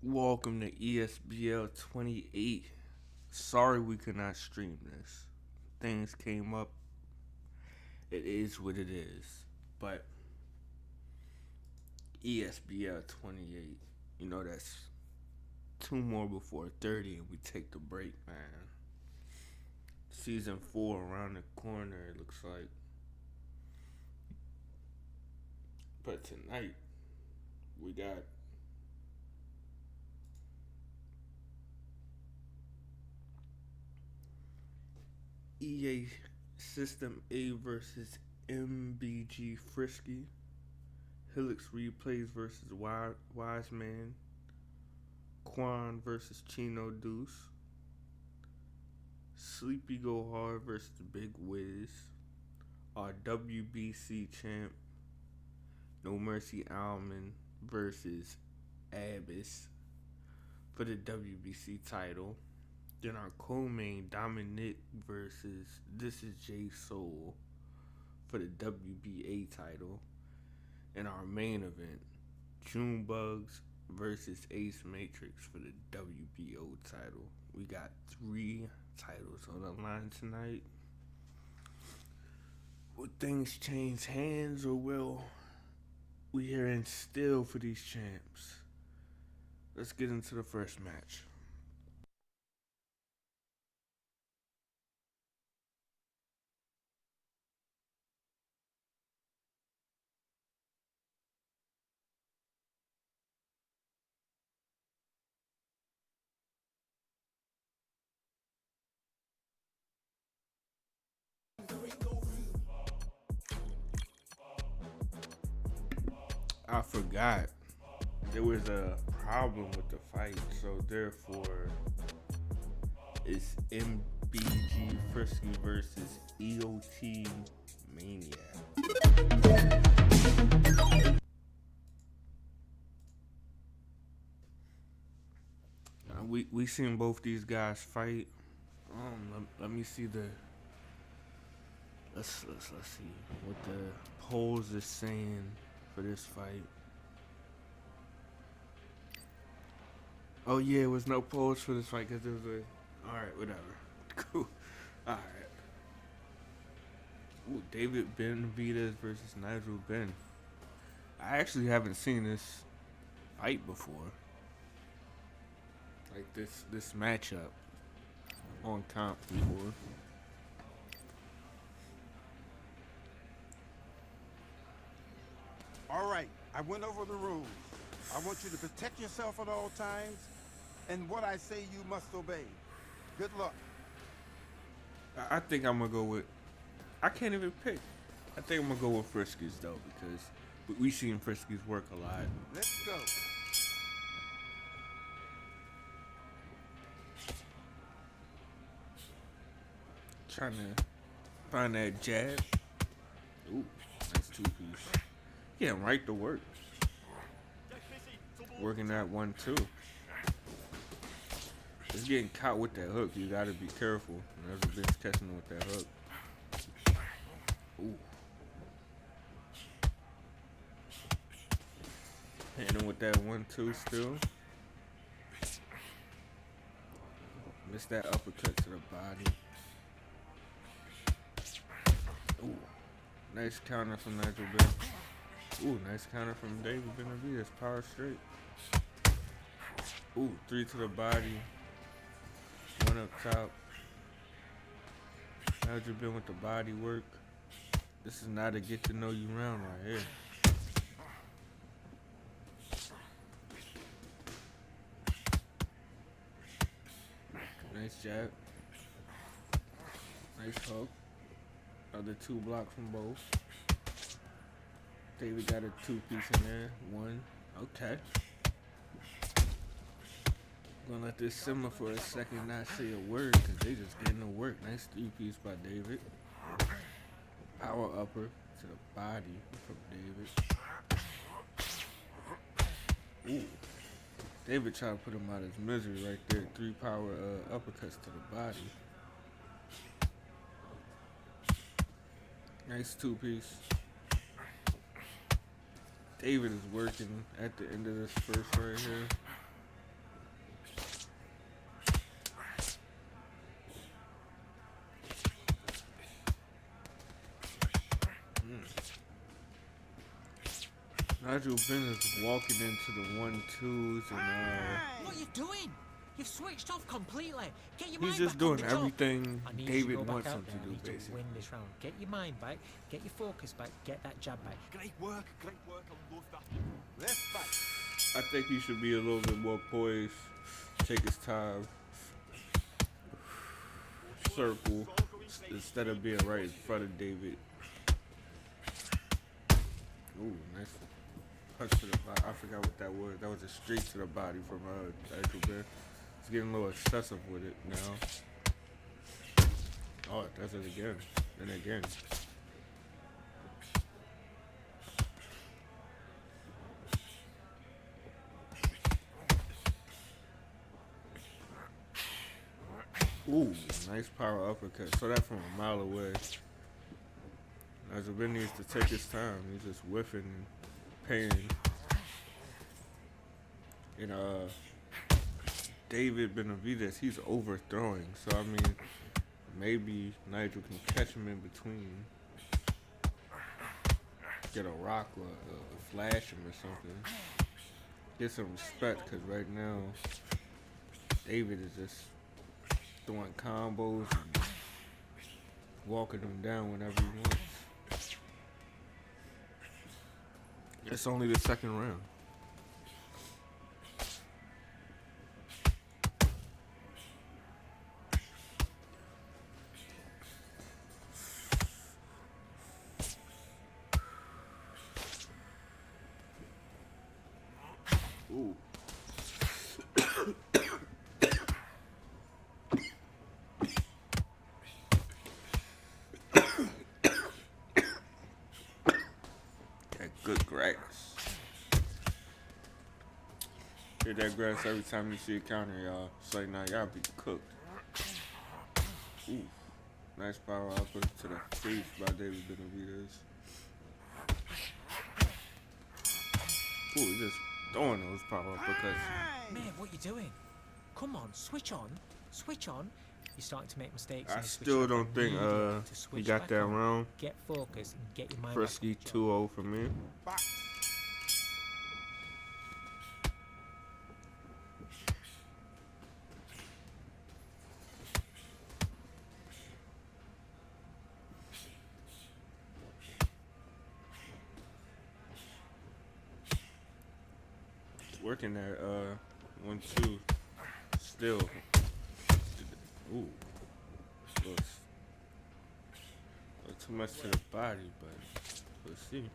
Welcome to ESBL 28. Sorry we could not stream this. Things came up. It is what it is. But ESBL 28, that's two more before 30 and we take the break, man. Season 4 around the corner, it looks like. But tonight, we got EA System A versus MBG Frisky. Helix Replays versus Wiseman. Quan versus Chino Deuce. Sleepy Go Hard versus Big Wiz. Our WBC champ No Mercy Alman versus Abyss for the WBC title. Then our co-main Dominic versus This Is J Soul for the WBA title. And our main event, JuneBugz versus Ace Matrix for the WBO title. We got 3 titles on the line tonight. Will things change hands, or will we hearing still for these champs? Let's get into the first match. I forgot there was a problem with the fight, so therefore it's MBG Frisky versus EOT Maniac. We seen both these guys fight. Let me see the. Let's see what the polls is saying for this fight. Oh yeah, it was no polls for this fight because there was a. All right, whatever. Cool. All right. Ooh, David Benavidez versus Nigel Benn. I actually haven't seen this fight before. Like this matchup on comp before. All right, I went over the rules. I want you to protect yourself at all times, and what I say you must obey. Good luck. I think I'm gonna go with. I can't even pick. I think I'm gonna go with Friskies though, because we seen Friskies work a lot. Let's go. Trying to find that jab. Ooh, nice 2-piece. Getting right to work. Working that 1-2. Just getting caught with that hook. You gotta be careful. There's a bitch catching with that hook. Ooh. Hitting him with that 1-2 still. Missed that uppercut to the body. Ooh. Nice counter from Nigel Benn. Ooh, nice counter from David Benavidez. Power straight. Ooh, 3 to the body. 1 up top. Nigel Benn with the body work. This is not a get to know you round right here. Nice jab. Nice hook. Other 2 blocks from both. David got a 2-piece in there. 1. Okay. Gonna let this simmer for a second, not say a word, because they just getting to work. Nice 3-piece by David. Power upper to the body from David. Ooh. David trying to put him out of his misery right there. 3 power uppercuts to the body. Nice 2-piece. David is working at the end of this first right here. Nigel Benn is walking into the 1-2s and What are you doing? You've switched off completely. Get your he's mind just back on doing the job. everything I need you to David go back wants out him there. to I do, need to basically. win this round. Get your mind back. Get your focus back. Get that jab back. Great work, I love that. Let's fight. I think he should be a little bit more poised, take his time, circle, instead of being right in front of David. Ooh, nice punch to the body. I forgot what that was. That was a straight to the body from Nigel Benn. He's getting a little excessive with it now. Oh, it does it again. And again. Ooh, nice power uppercut. So that from a mile away. Nigel Benn needs to take his time. He's just whiffing and paying. And David Benavidez, he's overthrowing. So I mean, maybe Nigel can catch him in between. Get a rock or flash him or something. Get some respect, because right now David is just throwing combos and walking him down whenever he wants. It's only the second round. Ooh. Good grass. Hit that grass every time you see a counter, y'all. It's like, now y'all be cooked. Ooh. Nice power upper to the face by David Benavidez. Ooh, he's just throwing those power uppercuts. Man, what you doing? Come on, switch on. Switch on. You're starting to make mistakes. I and you're switching still off. don't I think need you to he switch got back that on. round. Get focused and get your mind Frisky back on the job. 2-0 for me. Box. Working that 1-2 still. Ooh. Looks too much to the body, but we'll see.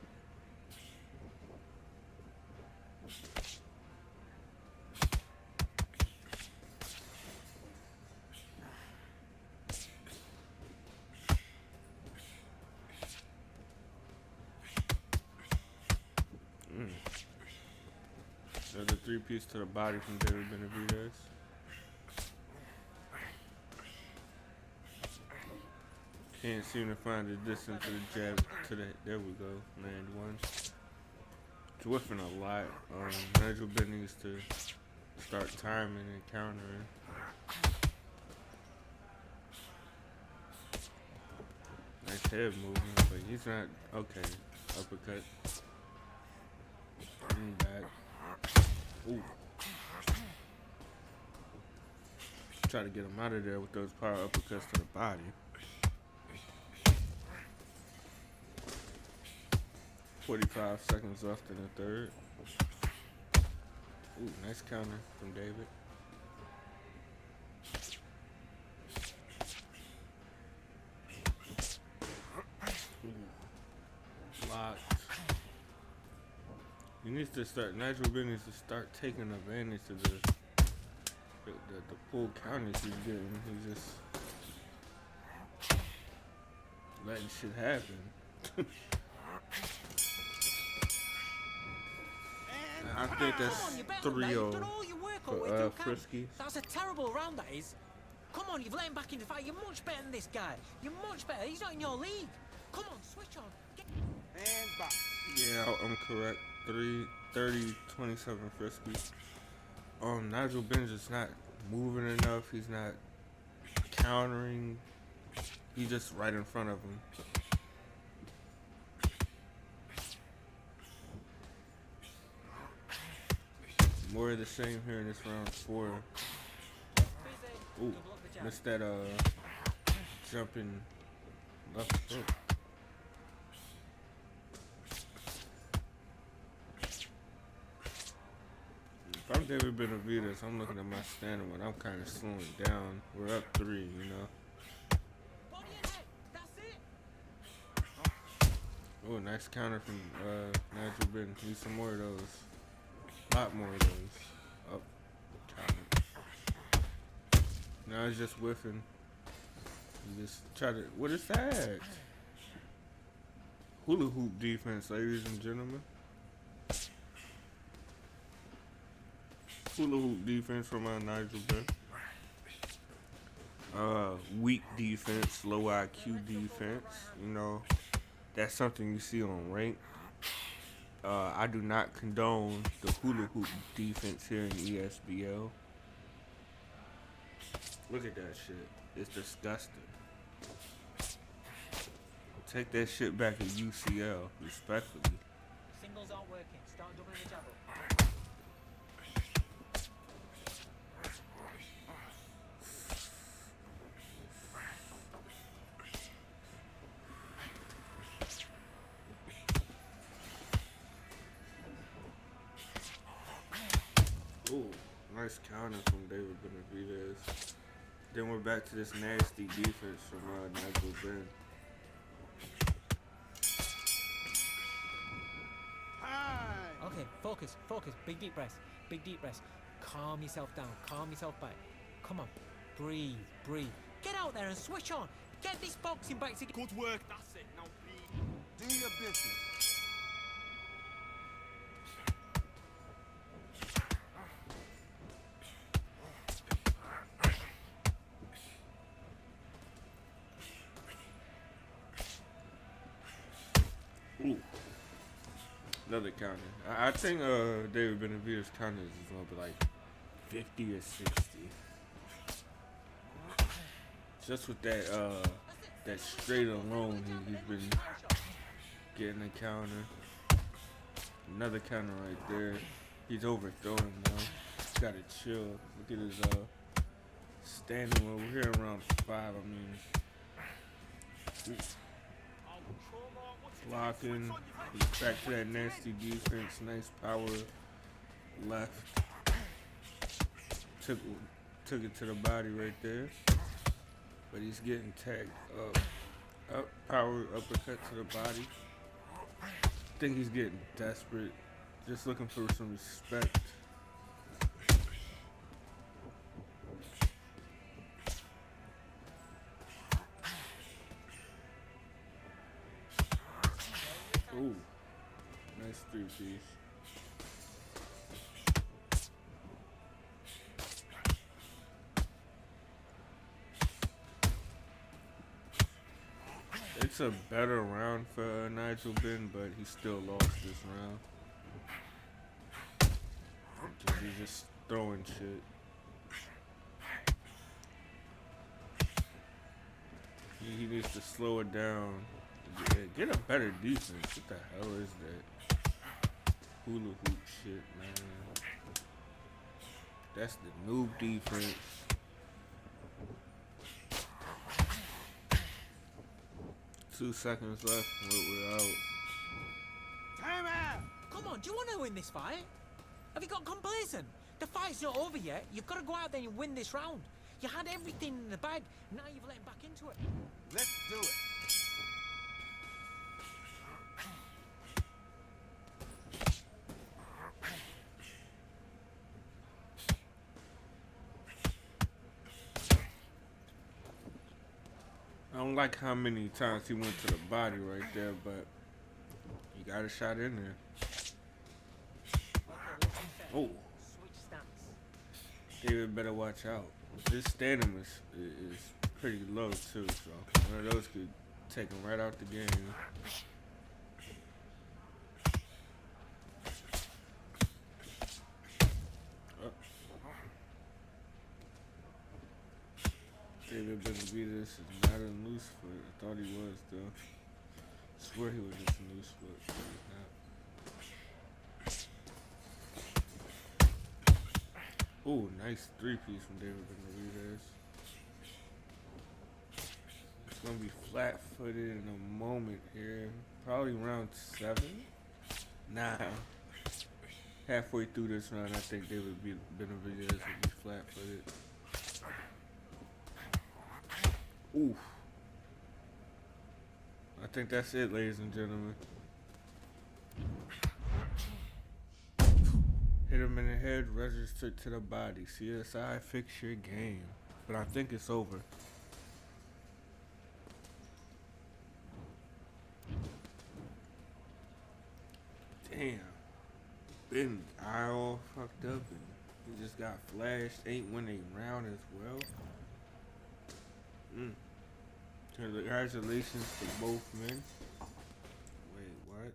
There's a 3-piece to the body from David Benavidez. Can't seem to find the distance to the jab. There we go. Land one. It's whiffing a lot. Nigel Benn needs to start timing and countering. Nice head movement, but he's not okay. Uppercut. Back. Ooh. Try to get him out of there with those power uppercuts to the body. 45 seconds left in the third. Ooh, nice counter from David. Ooh. Locked. He needs to start. Nigel Benn needs to start taking advantage of the full counters he's getting. He's just letting shit happen. I think that's Come on, you're better than that. 3-0 You've done all your work all the way for through camp. Frisky. That's a terrible round, that is. Come on, you've let him back in the fight. You're much better than this guy. You're much better. He's not in your league. Come on, switch on. And box. Yeah, I'm correct. 30-27 Frisky. Nigel Benn's just not moving enough. He's not countering. He's just right in front of him. More of the same here in this round 4. Ooh, Good luck with Jack. missed that jumping left hook. If I'm David Benavidez, I'm looking at my standing when I'm kind of slowing down. We're up 3, you know. Body and head. That's it. Oh, nice counter from Nigel Benn. Need some more of those. A lot more of those. Up, counter. Now it's just whiffing. You just try to. What is that? Hula hoop defense, ladies and gentlemen. Hula hoop defense from Nigel Benn. Weak defense, low IQ defense. You know, that's something you see on rank. I do not condone the hula hoop defense here in ESBL. Look at that shit. It's disgusting. Take that shit back at UCL, respectfully. Singles aren't working. Start doubling the jab up. Ooh, nice counter from David Benavidez. Then we're back to this nasty defense from Nigel Benn. Okay, focus, focus. Big deep breath. Big deep breath. Calm yourself down. Calm yourself back. Come on. Breathe, breathe. Get out there and switch on. Get this boxing back together. Good work, that's it. Now be. Do your business. Ooh. Another counter. I think David Benavidez' counter is going to be like 50 or 60. Just with that straight alone, he's been getting a counter. Another counter right there. He's overthrowing now. He's got to chill. Look at his standing. Well, we're here around 5. I mean, blocking. He's back to that nasty defense. Nice power left. Took it to the body right there. But he's getting tagged up. Power uppercut to the body. I think he's getting desperate. Just looking for some respect. Ooh, nice 3-piece. It's a better round for Nigel Benn, but he still lost this round. He's just throwing shit. He needs to slow it down. Get a better defense. What the hell is that? Hula hoop shit, man. That's the noob defense. Two seconds left. We're out. Time out! Come on, do you want to win this fight? Have you got complacent? The fight's not over yet. You've got to go out there and win this round. You had everything in the bag. Now you've let him back into it. Let's do it. I don't like how many times he went to the body right there, but he got a shot in there. Oh, Switch stance. David better watch out. His stamina is pretty low too, so one of those could take him right out the game. David Benavidez is not a loose foot. I thought he was though. Swear he was just a loose foot. But he's not. Ooh, nice three-piece from David Benavidez. It's gonna be flat-footed in a moment here. Probably round 7. Nah. Halfway through this round, I think David Benavidez will be flat-footed. Oof. I think that's it, ladies and gentlemen. Hit him in the head, registered to the body. CSI, fix your game. But I think it's over. Damn. Ben eye all fucked up and he just got flashed. Ain't winning round as well. Congratulations to both men. Wait, what?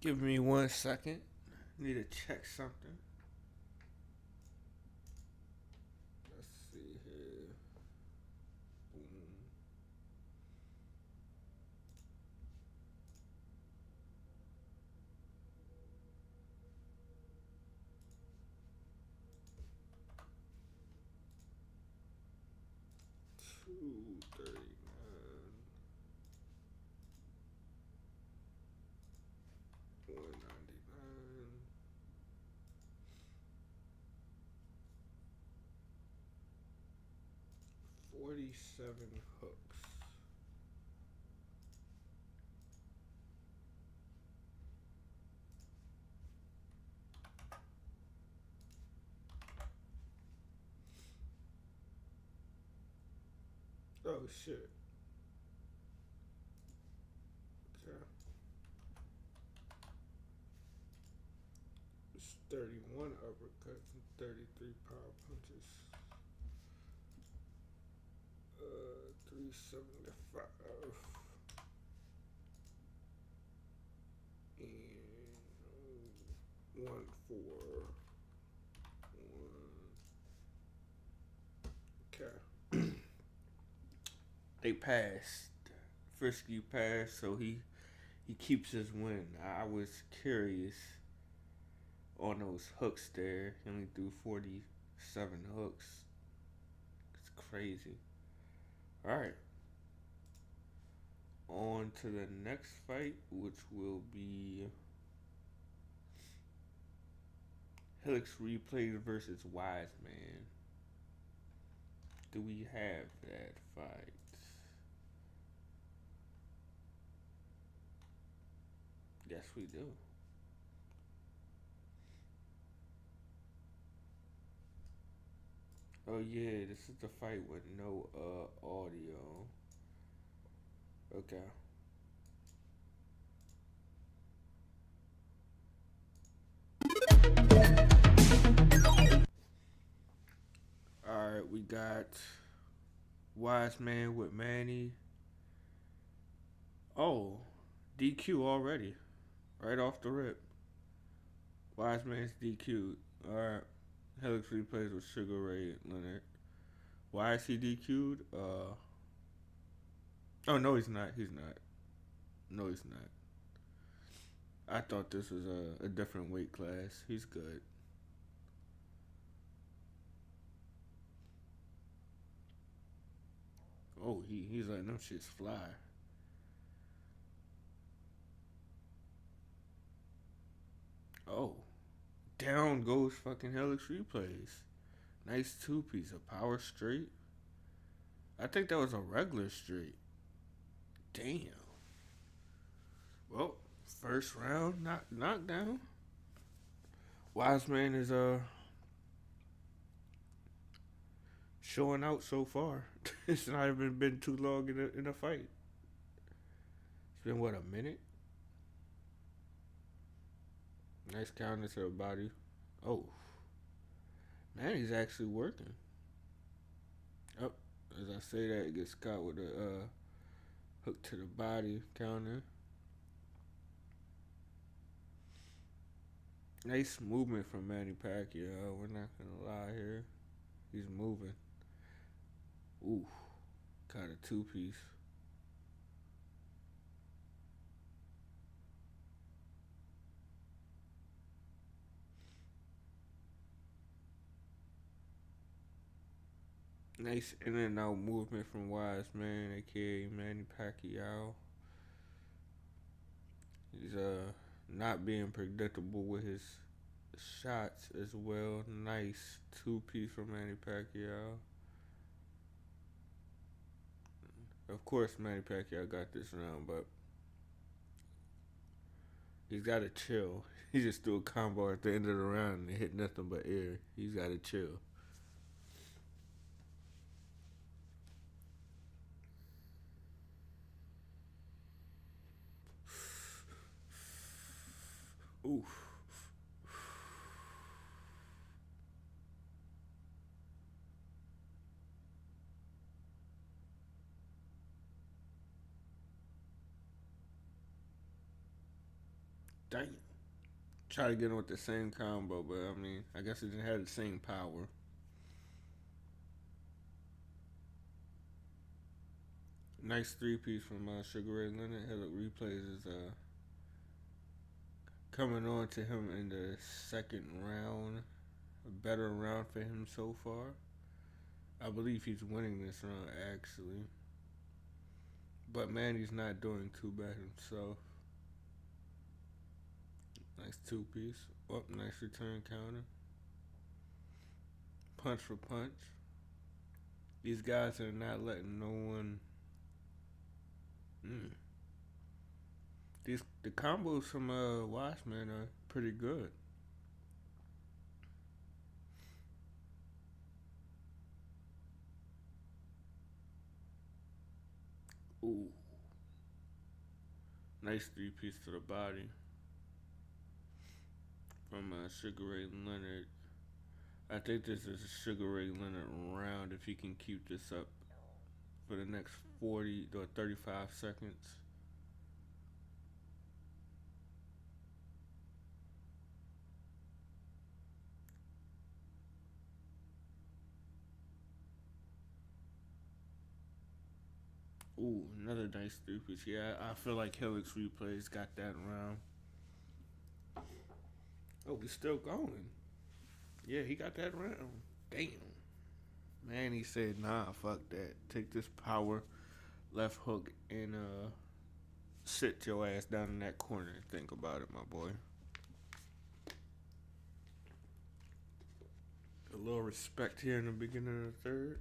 Give me 1 second. Need to check something. Let's see here. Boom. $239. 199. 47 hooks. Oh shit. Okay. It's 31 uppercuts and 33 power punches. 375 and 141. Okay. They passed. Frisky passed, so he keeps his win. I was curious on those hooks there. He only threw 47 hooks. It's crazy. Alright. On to the next fight, which will be Helix Replays versus Wiseman. Do we have that fight? Yes, we do. Oh yeah, this is the fight with no audio. Okay. Alright, we got Wiseman with Manny. Oh, DQ already. Right off the rip. Wiseman's DQ'd. Alright. Helix Replays with Sugar Ray Leonard. Why is he DQ'd? Oh, no, he's not. He's not. No, he's not. I thought this was a different weight class. He's good. Oh, he's letting them shits fly. Oh. Down goes fucking Helix Replays. Nice two-piece. A power straight. I think that was a regular straight. Damn. Well, first round knockdown. Wiseman is showing out so far. It's not even been too long in a fight. It's been what, a minute? Nice counter to the body. Oh. Man, he's actually working. Oh, as I say that, it gets caught with a hook to the body counter. Nice movement from Manny Pacquiao. We're not gonna lie here. He's moving. Ooh, got a 2-piece. Nice in and out movement from Wise Man, aka Manny Pacquiao. He's not being predictable with his shots as well. Nice 2-piece from Manny Pacquiao. Of course, Manny Pacquiao got this round, but he's got to chill. He just threw a combo at the end of the round and hit nothing but air. He's got to chill. Oof. Dang. Try to get him with the same combo, but I mean, I guess it didn't have the same power. Nice 3-piece from Sugar Ray Leonard. Hillock replays is coming on to him in the second round. A better round for him so far. I believe he's winning this round, actually. But Manny's not doing too bad himself. Nice 2-piece. Oh, nice return counter. Punch for punch. These guys are not letting no one. The combos from Watchman are pretty good. Ooh. Nice 3-piece to the body from Sugar Ray Leonard. I think this is a Sugar Ray Leonard round if he can keep this up for the next 40 or 35 seconds. Ooh, another nice 3-piece. Yeah, I feel like Helix Replays got that round. Oh, we still going. Yeah, he got that round. Damn. Man, he said, nah, fuck that. Take this power left hook and sit your ass down in that corner and think about it, my boy. A little respect here in the beginning of the third.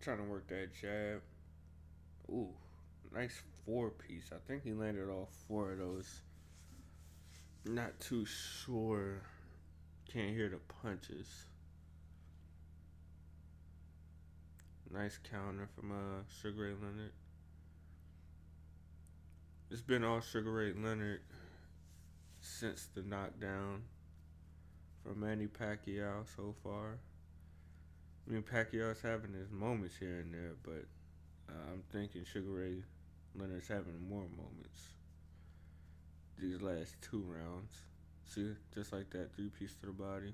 Trying to work that jab. Ooh, nice 4-piece. I think he landed all 4 of those. Not too sure. Can't hear the punches. Nice counter from Sugar Ray Leonard. It's been all Sugar Ray Leonard since the knockdown from Manny Pacquiao so far. I mean, Pacquiao's having his moments here and there, but I'm thinking Sugar Ray Leonard's having more moments these last 2 rounds. See, just like that 3-piece to the body.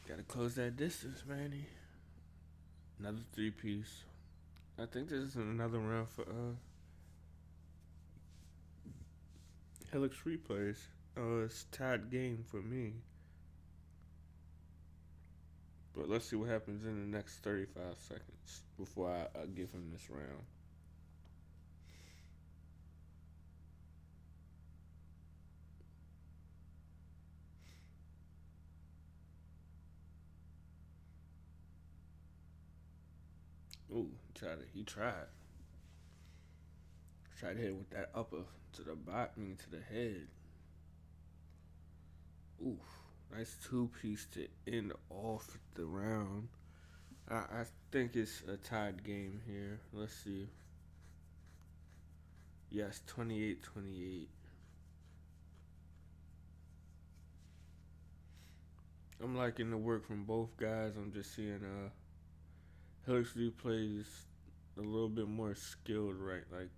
Gotta close that distance, Manny. Another 3-piece. I think this is another round for Helix Replays. It's tied game for me. But let's see what happens in the next 35 seconds before I give him this round. Ooh, he tried. Tried to hit with that upper to the bottom, to the head. Ooh, nice 2-piece to end off the round I think it's a tied game here. Let's see. Yes, 28-28. I'm liking the work from both guys. I'm just seeing Hillary plays a little bit more skilled, right? Like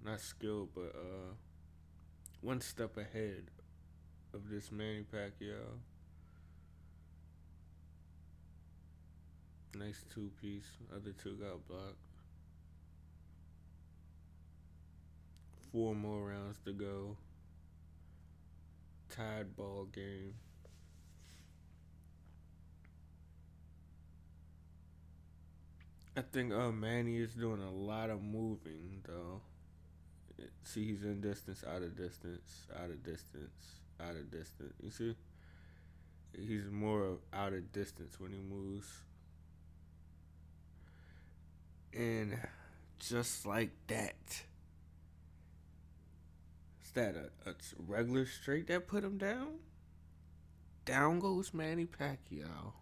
not skilled, but one step ahead of this Manny Pacquiao. Nice two piece. Other two got blocked. 4 more rounds to go. Tied ball game. I think Manny is doing a lot of moving though. See, he's in distance, out of distance, out of distance, out of distance. You see, he's more out of distance when he moves, and just like that, is that a regular straight that put him down? Down goes Manny Pacquiao.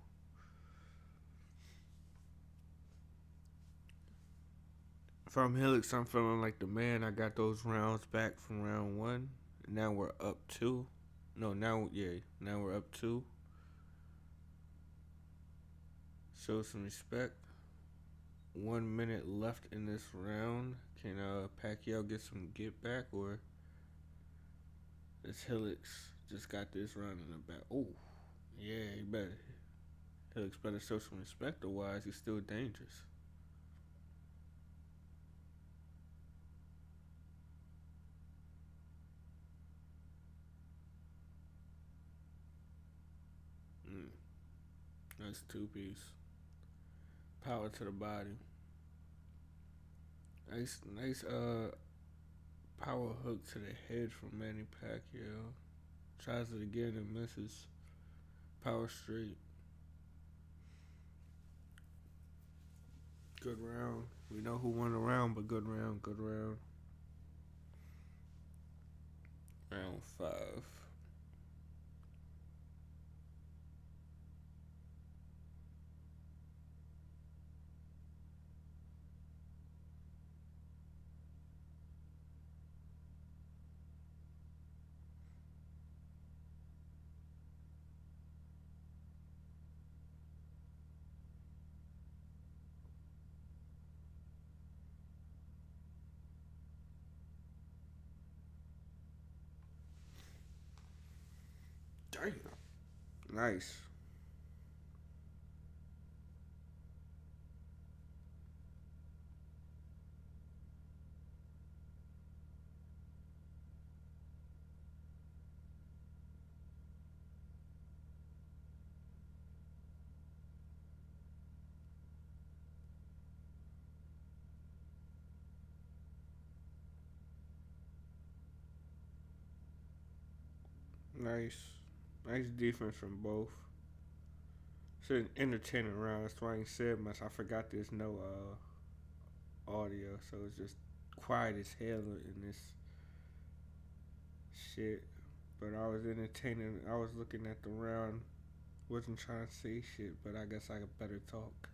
From Helix, I'm feeling like the man. I got those rounds back from round 1. Now we're up 2. No, now we're up 2. Show some respect. 1 minute left in this round. Can Pacquiao get some get back, or is Helix just got this round in the back? Oh, yeah, he better. Helix better show some respect, otherwise he's still dangerous. Nice two piece. Power to the body. Nice power hook to the head from Manny Pacquiao. Tries it again and misses. Power straight. Good round. We know who won the round, but good round, good round. Round 5. Damn. Nice. Nice. Nice defense from both. It's an entertaining round. That's why I ain't said much. I forgot there's no audio, so it's just quiet as hell in this shit. But I was entertaining. I was looking at the round. Wasn't trying to say shit, but I guess I could better talk.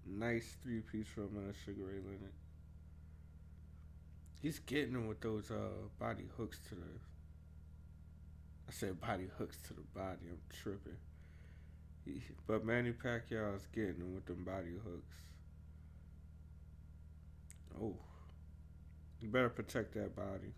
Nice 3-piece from Sugar Ray Leonard. He's getting him with those body hooks to the. I said body hooks to the body. I'm tripping. But Manny Pacquiao is getting him with them body hooks. Oh, you better protect that body.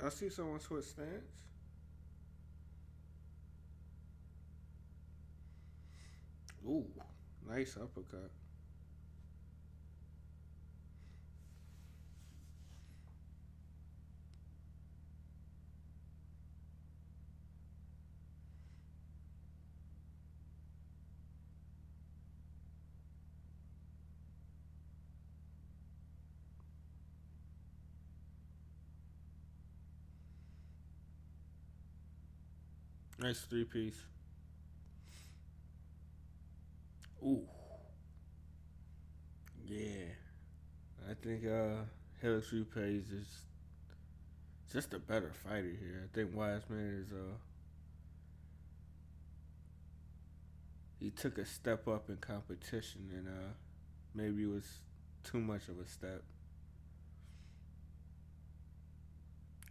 I see someone switch stance. Ooh, nice uppercut. Nice 3-piece. Ooh. Yeah. I think Helix Replays is just a better fighter here. I think Wiseman is he took a step up in competition, and maybe it was too much of a step.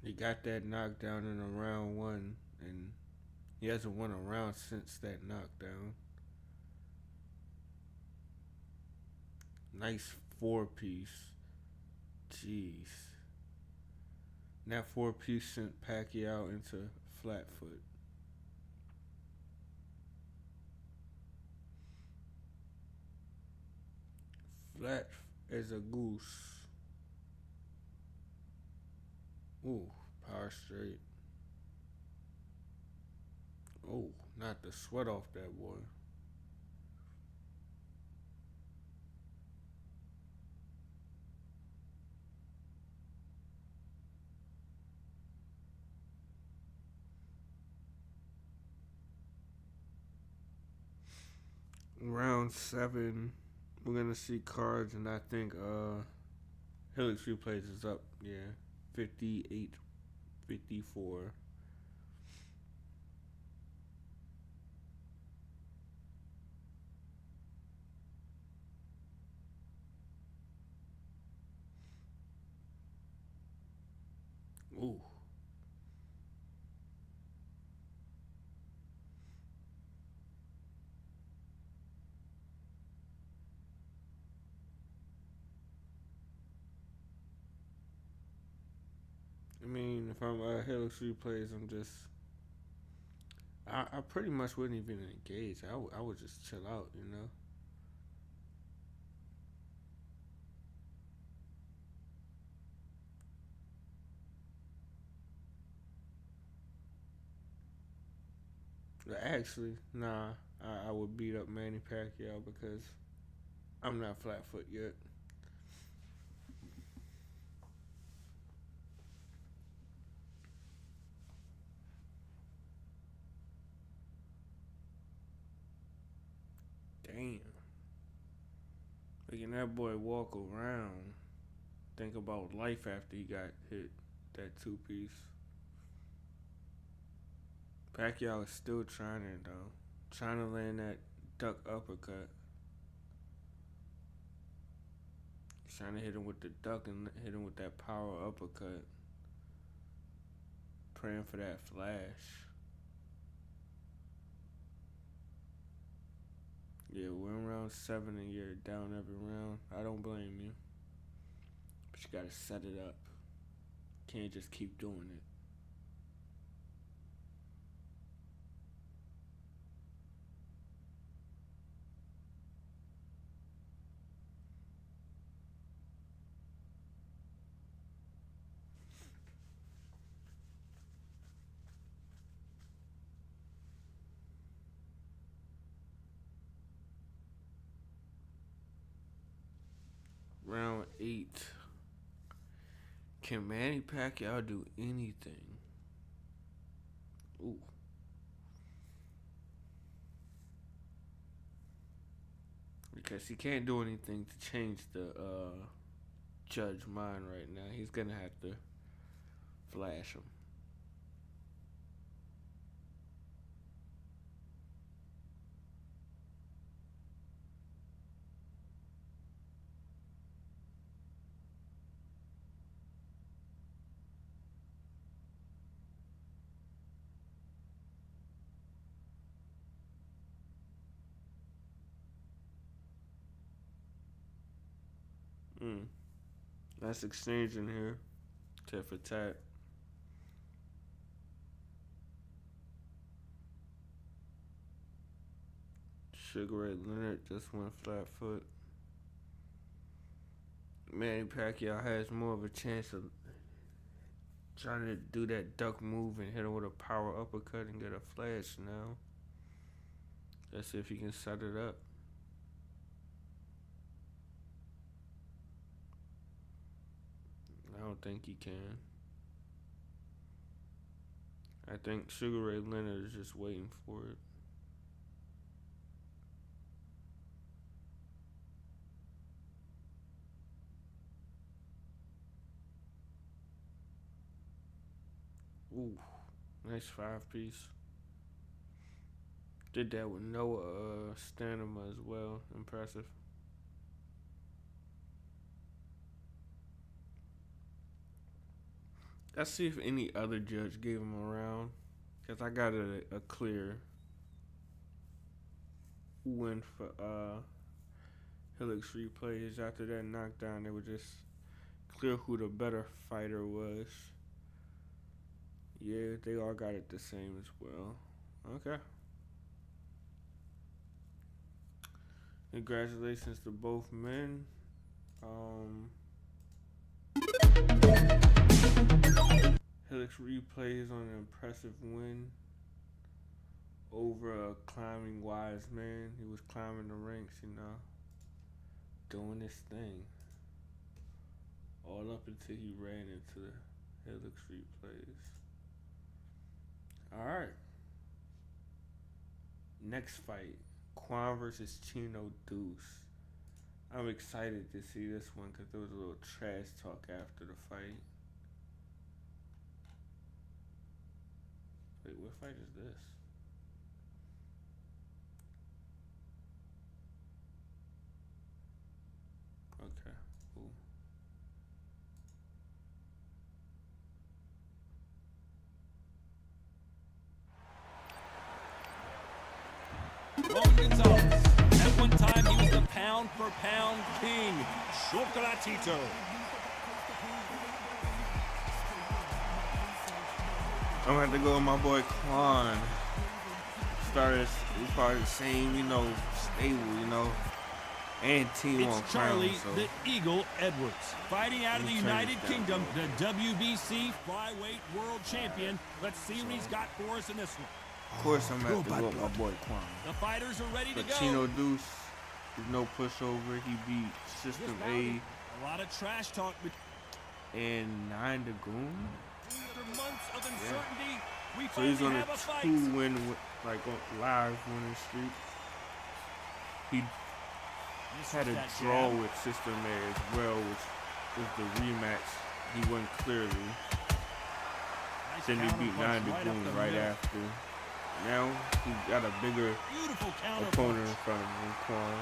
He got that knockdown in a round 1, and he hasn't won a round since that knockdown. Nice 4-piece. Jeez. And that 4-piece sent Pacquiao into flat foot. Flat as a goose. Ooh, power straight. Oh, knocked the sweat off that boy. Round 7, we're gonna see cards, and I think Helix Replays is up. Yeah, 58-54. Ooh. I mean, if I'm Helix Replays, I pretty much wouldn't even engage. I would just chill out, you know? But actually, nah, I would beat up Manny Pacquiao because I'm not flat foot yet. Damn. Making that boy walk around, think about life after he got hit that 2-piece. Pacquiao is still trying it though. Trying to land that duck uppercut. Trying to hit him with the duck and hit him with that power uppercut. Praying for that flash. Yeah, we're in round 7 and you're down every round. I don't blame you. But you gotta set it up. Can't just keep doing it. Round 8. Can Manny Pacquiao do anything? Ooh. Because he can't do anything to change the judge mind right now. He's gonna have to flash him. Nice exchange in here. Tit for tat. Sugar Ray Leonard just went flat foot. Manny Pacquiao has more of a chance of trying to do that duck move and hit him with a power uppercut and get a flash now. Let's see if he can set it up. I don't think he can. I think Sugar Ray Leonard is just waiting for it. Ooh, nice 5-piece. Did that with no stamina as well. Impressive. Let's see if any other judge gave him a round. Because I got a clear win for Helix replays. After that knockdown, they were just clear who the better fighter was. Yeah, they all got it the same as well. Okay. Congratulations to both men. Helix replays on an impressive win over a climbing wise man. He was climbing the ranks, you know, doing his thing. All up until he ran into the Helix replays. Alright. Next fight. Quan versus Chino Deuce. I'm excited to see this one because there was a little trash talk after the fight. Wait, what fight is this? Okay, cool. Roman Gonzalez. At one time, he was the pound-for-pound king. Chocolatito. I'm gonna have to go with my boy Quan. Started, we probably the same, you know, stable, you know, and team on It's Charlie, crown, so. the Eagle Edwards, fighting out of the United Kingdom, the WBC Flyweight World Champion. Let's see what he's got for us in this one. Of course, I'm gonna have to go with my boy Quan. The fighters are ready to But go. Chino Deuce, there's no pushover. He beat System A A lot of trash talk. and 9 to Goon. After months of uncertainty, we So he's finally on a have a fight. 2-win, like live winning streak. He had a draw with System A as well, which was the rematch. He won clearly. Nice Then he beat 9 to counterpunch Goon up the right middle. after. Now he got a bigger Beautiful opponent counterpunch. in front of him, Quan.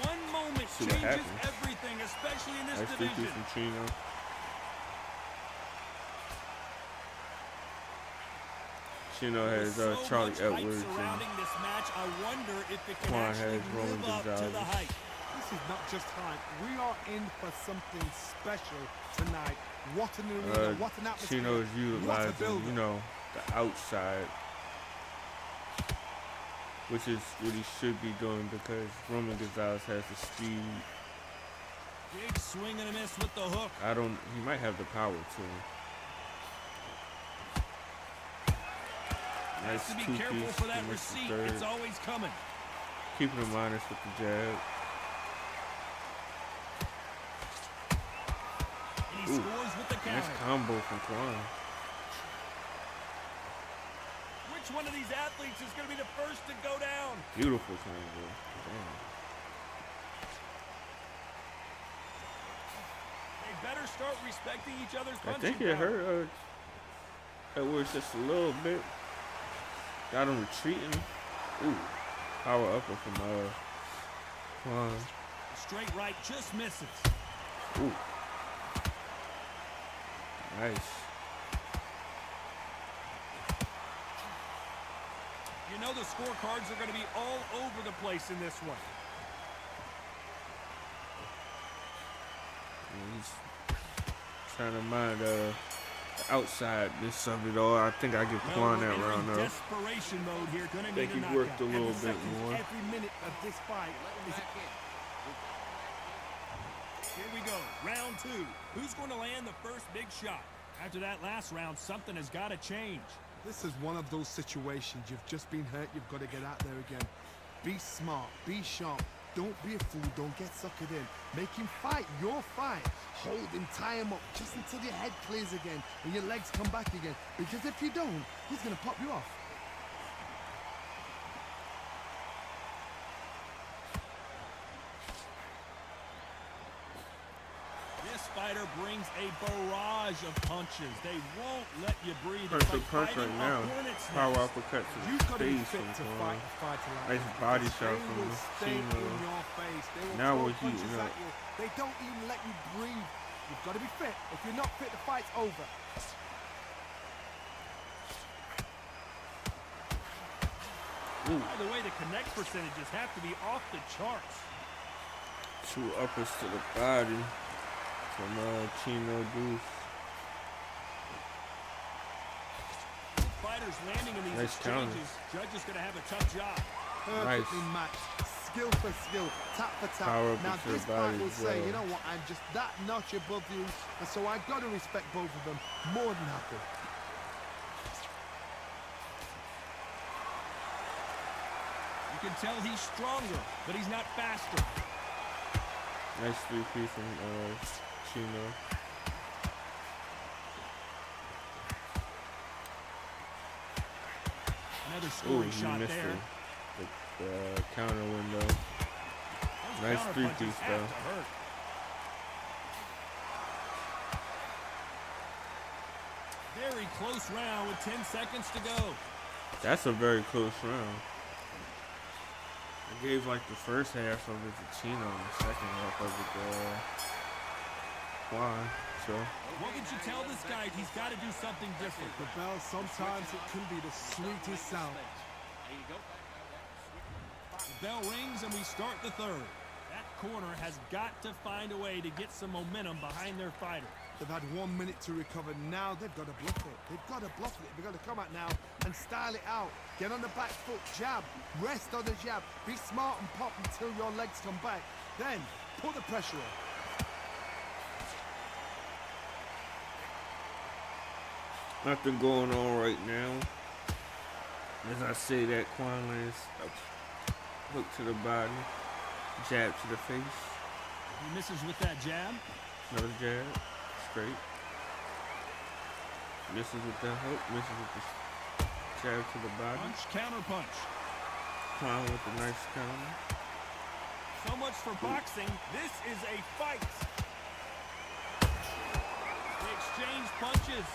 One moment See what changes happens. everything, especially in this Nice 3-2 division. from Chino. Chino has So Charlie much hype Edwards and surrounding this match. I wonder if it can Quan actually has Roman live up to the Gonzalez. hype. This is not just hype. We are in for something special tonight. What an arena, what an atmosphere. Chino is what a utilizing, build-up. you know, the outside, which is what he should be doing because Roman Gonzalez has the speed. Big swing and a miss with the hook. He might have the power too. Has Nice to be 2-piece. careful for that He missed the receipt. third. It's always coming. Keeping him honest with the jab. And he scores with the Nice counter. combo from Quan. Which one of these athletes is going to be the first to go down? Beautiful combo. Damn. They better start respecting each other's I punching think it power. hurt Edwards just a little bit. Got him retreating. Ooh. Power upper from Quan. Straight right just misses. Ooh. Nice. You know the scorecards are going to be all over the place in this one. He's trying to mind the outsideness of it all. I think I give Quan that round though. Desperation mode here. Going to I need think a he worked a knockout. little bit more. Every minute of this fight is Here we go. Round 2. Who's going to land the first big shot? After that last round, something has got to change. This is one of those situations. You've just been hurt. You've got to get out there again. Be smart. Be sharp. Don't be a fool. Don't get suckered in. Make him fight your fight. Hold him, tie him up just until your head clears again and your legs come back again. Because if you don't, he's going to pop you off. This fighter brings a barrage of punches. They won't let you breathe. Perfect punch right now. Power uppercut to the face from Quan. Nice body shot from Chino. Now we're heating up. They don't even let you breathe. You've got to be fit. If you're not fit, the fight's over. By the way, the connect percentages have to be off the charts. 2 uppers to the body from JuneBugz. Fighters landing in these Nice exchanges. Judge is going to have a tough job. Perfectly matched, skill for skill, tap for tap. Power up now to this the fight body will as say, well. you know what, I'm just that notch above you, and so I've got to respect both of them. More than happy. You can tell he's stronger, but he's not faster. Nice 3-piece from Chino. Another Ooh, scoring he shot missed there. the counter window. Those Nice counter 3-piece punches have though. to hurt. Very close round with 10 seconds to go. That's a very close round. I gave like the first half of it to Chino and the second half of it to Quan. So What would you tell this guy? He's got to do something different. The bell, sometimes it can be the sweetest sound. The bell rings and we start the third. That corner has got to find a way to get some momentum behind their fighter. They've had 1 minute to recover. Now they've got to bluff it. They've got to bluff it. They've got to come out now and style it out. Get on the back foot, jab, rest on the jab. Be smart and pop until your legs come back. Then put the pressure on. nothing going on right now. As I say that, Quan lands a hook to the body, jab to the face. He misses with that jab. Another jab, straight. Misses with that hook, misses with the jab to the body. Punch, counter punch. Quan with a nice counter. So much for boxing. This is a fight. They exchange punches.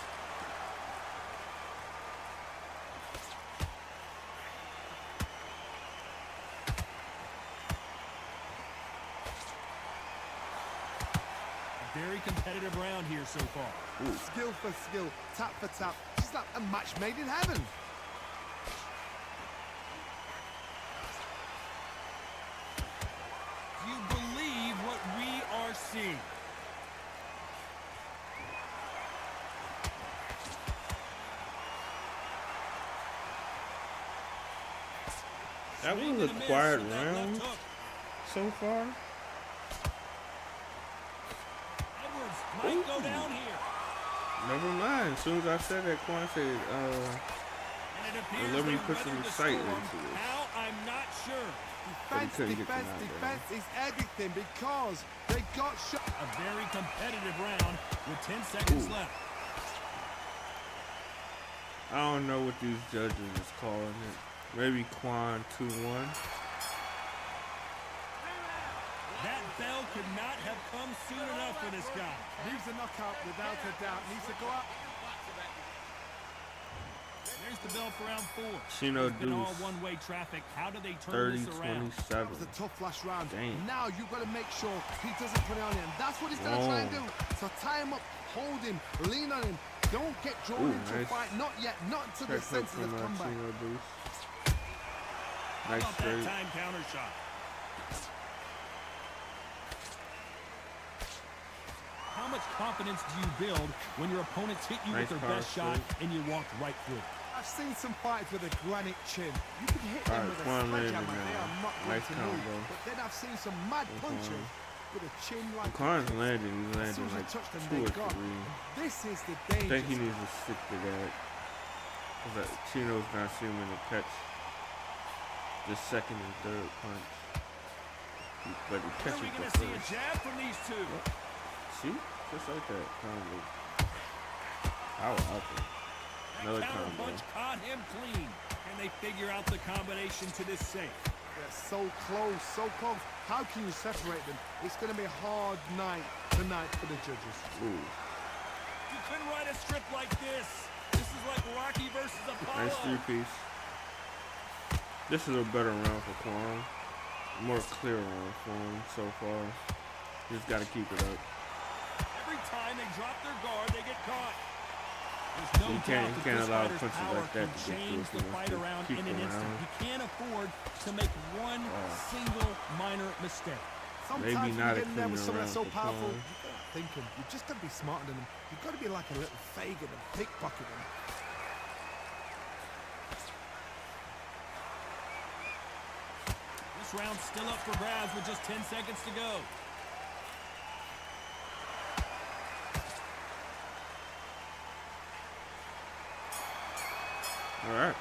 Very competitive round here so far. Ooh. Skill for skill, tap for tap. Just like a match made in heaven. Do you believe what we are seeing? That Swing was and a miss quiet with that round left hook. so far. Edwards might go down here. Never mind. As soon as I said that, Quan said, And it appears let me they put some weathered the excitement storm. into this. How? I'm not sure. Defense, couldn't get the defense, knockdown. defense is everything because they got shot. A very competitive round with 10 seconds Ooh. left. I don't know what these judges is calling it. Maybe Quan 2-1. That bell could not have come soon enough for this guy. Leaves a knockout without a doubt. Needs to go up. There's the bell for round 4. JuneBugz. It's been all one-way traffic. How do they turn this around? 30-27. It was a tough last round. Damn. Now you've got to make sure he doesn't put it on him. That's what he's going to try and do. So tie him up, hold him, lean on him. Don't get drawn Ooh, into a nice. fight. Not yet. Not until the Check hook senses from have come back. JuneBugz. How Nice about that straight. time counter shot? How much confidence do you build when your opponents hit you Nice with their power best shot straight. and you walked right through it? I've seen some fighters with a granite chin. You can hit them Alright, with a Quan landed sledgehammer. They now. are not going Nice to move. combo. But then I've seen some mad punches with a chin like Quan's landing. He's As soon landing as like you touch them, 2 they're or gone. 3. This is the I danger. think he needs to stick to that. Because Chino's not seeming to catch the second and third punch. But When catch are we it going to see a first. jab from these two? See? Just like that. Kind of power out there. Another That counter combo. punch caught him clean. And they figure out the combination to this safe. They're so close, so close. How can you separate them? It's going to be a hard night tonight for the judges. Ooh. You couldn't ride a strip like this. This is like Rocky versus Apollo. Nice three-piece. This is a better round for Quan. More clear round for him so far. Just got to keep it up. Every time they drop their guard, they get caught. There's no He doubt that can't this allow fighter's punches power like that can to get change through the if he fight wants to around keep in an him instant. around. He can't afford to make one single minor mistake. Sometimes Maybe when not you get in there with a someone that's so clean powerful, round you gotta think him. You just gotta be smarter than him. You've got to be like a little Fagin and pickpocket him. This round's still up for grabs with just 10 seconds to go. All right.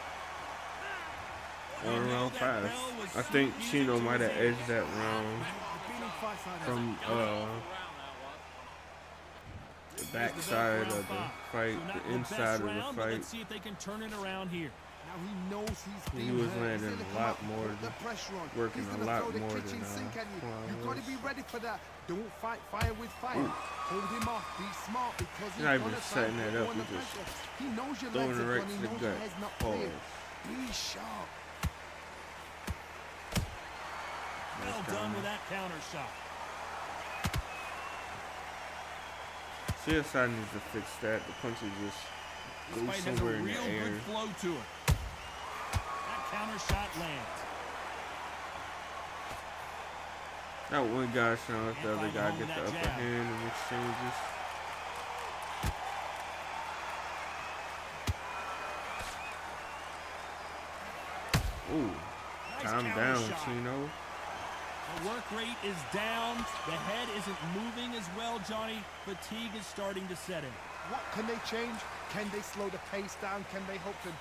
You One know round that fast. bell was I think so Chino easy might to have say. edged that round from the backside of the fight, the inside of the fight. Let's see if they can turn it around here. Now he knows he's He being was hurt. landing He's a gonna come lot up, more put the than- pressure on. working He's a gonna lot throw the more kitchen than, sink at you. Quan You've got to was. be ready for that. Don't fight fire with fire. Hold him off. Be smart because he's not even gonna try setting and that put you up, under he just pressure. He knows your throwing legs it are right gone. He to the knows your gut. head's not clear. Pause. Be sharp. Well done with that counter shot. CSI needs to fix that. The punches just This go fight has a somewhere in the real air. good flow to it. That counter shot lands. That one guy showing let the Can't other find guy home get with the that upper jab. hand in exchanges. Ooh, Nice calm counter down, shot. Chino. The work rate is down. The head isn't moving as well, Johnny. Fatigue is starting to set in. What can they change? Can they slow the pace down? Can they hope to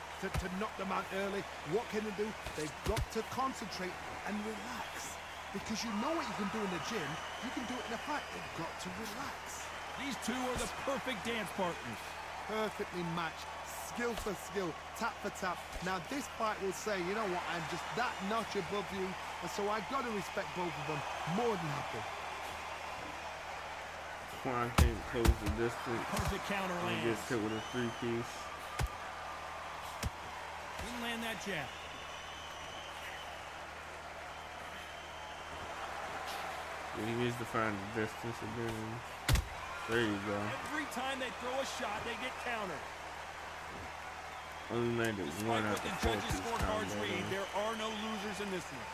knock them out early? What can they do? They've got to concentrate and relax. Because you know what you can do in the gym, you can do it in a fight. They've got to relax. These two are the perfect dance partners. Perfectly matched, skill for skill, tap for tap. Now this fight will say, you know what, I'm just that notch above you, and so I've got to respect both of them more than happy. Quan can't close the distance. Perfect counter He lands. gets hit with a three-piece. Didn't land that jab. Yeah, he needs to find the distance again. There you go. Every time they throw a shot, they get countered. Only landed one Despite out what the the four judges' piece scorecards combo. read, though. there are no losers in this one.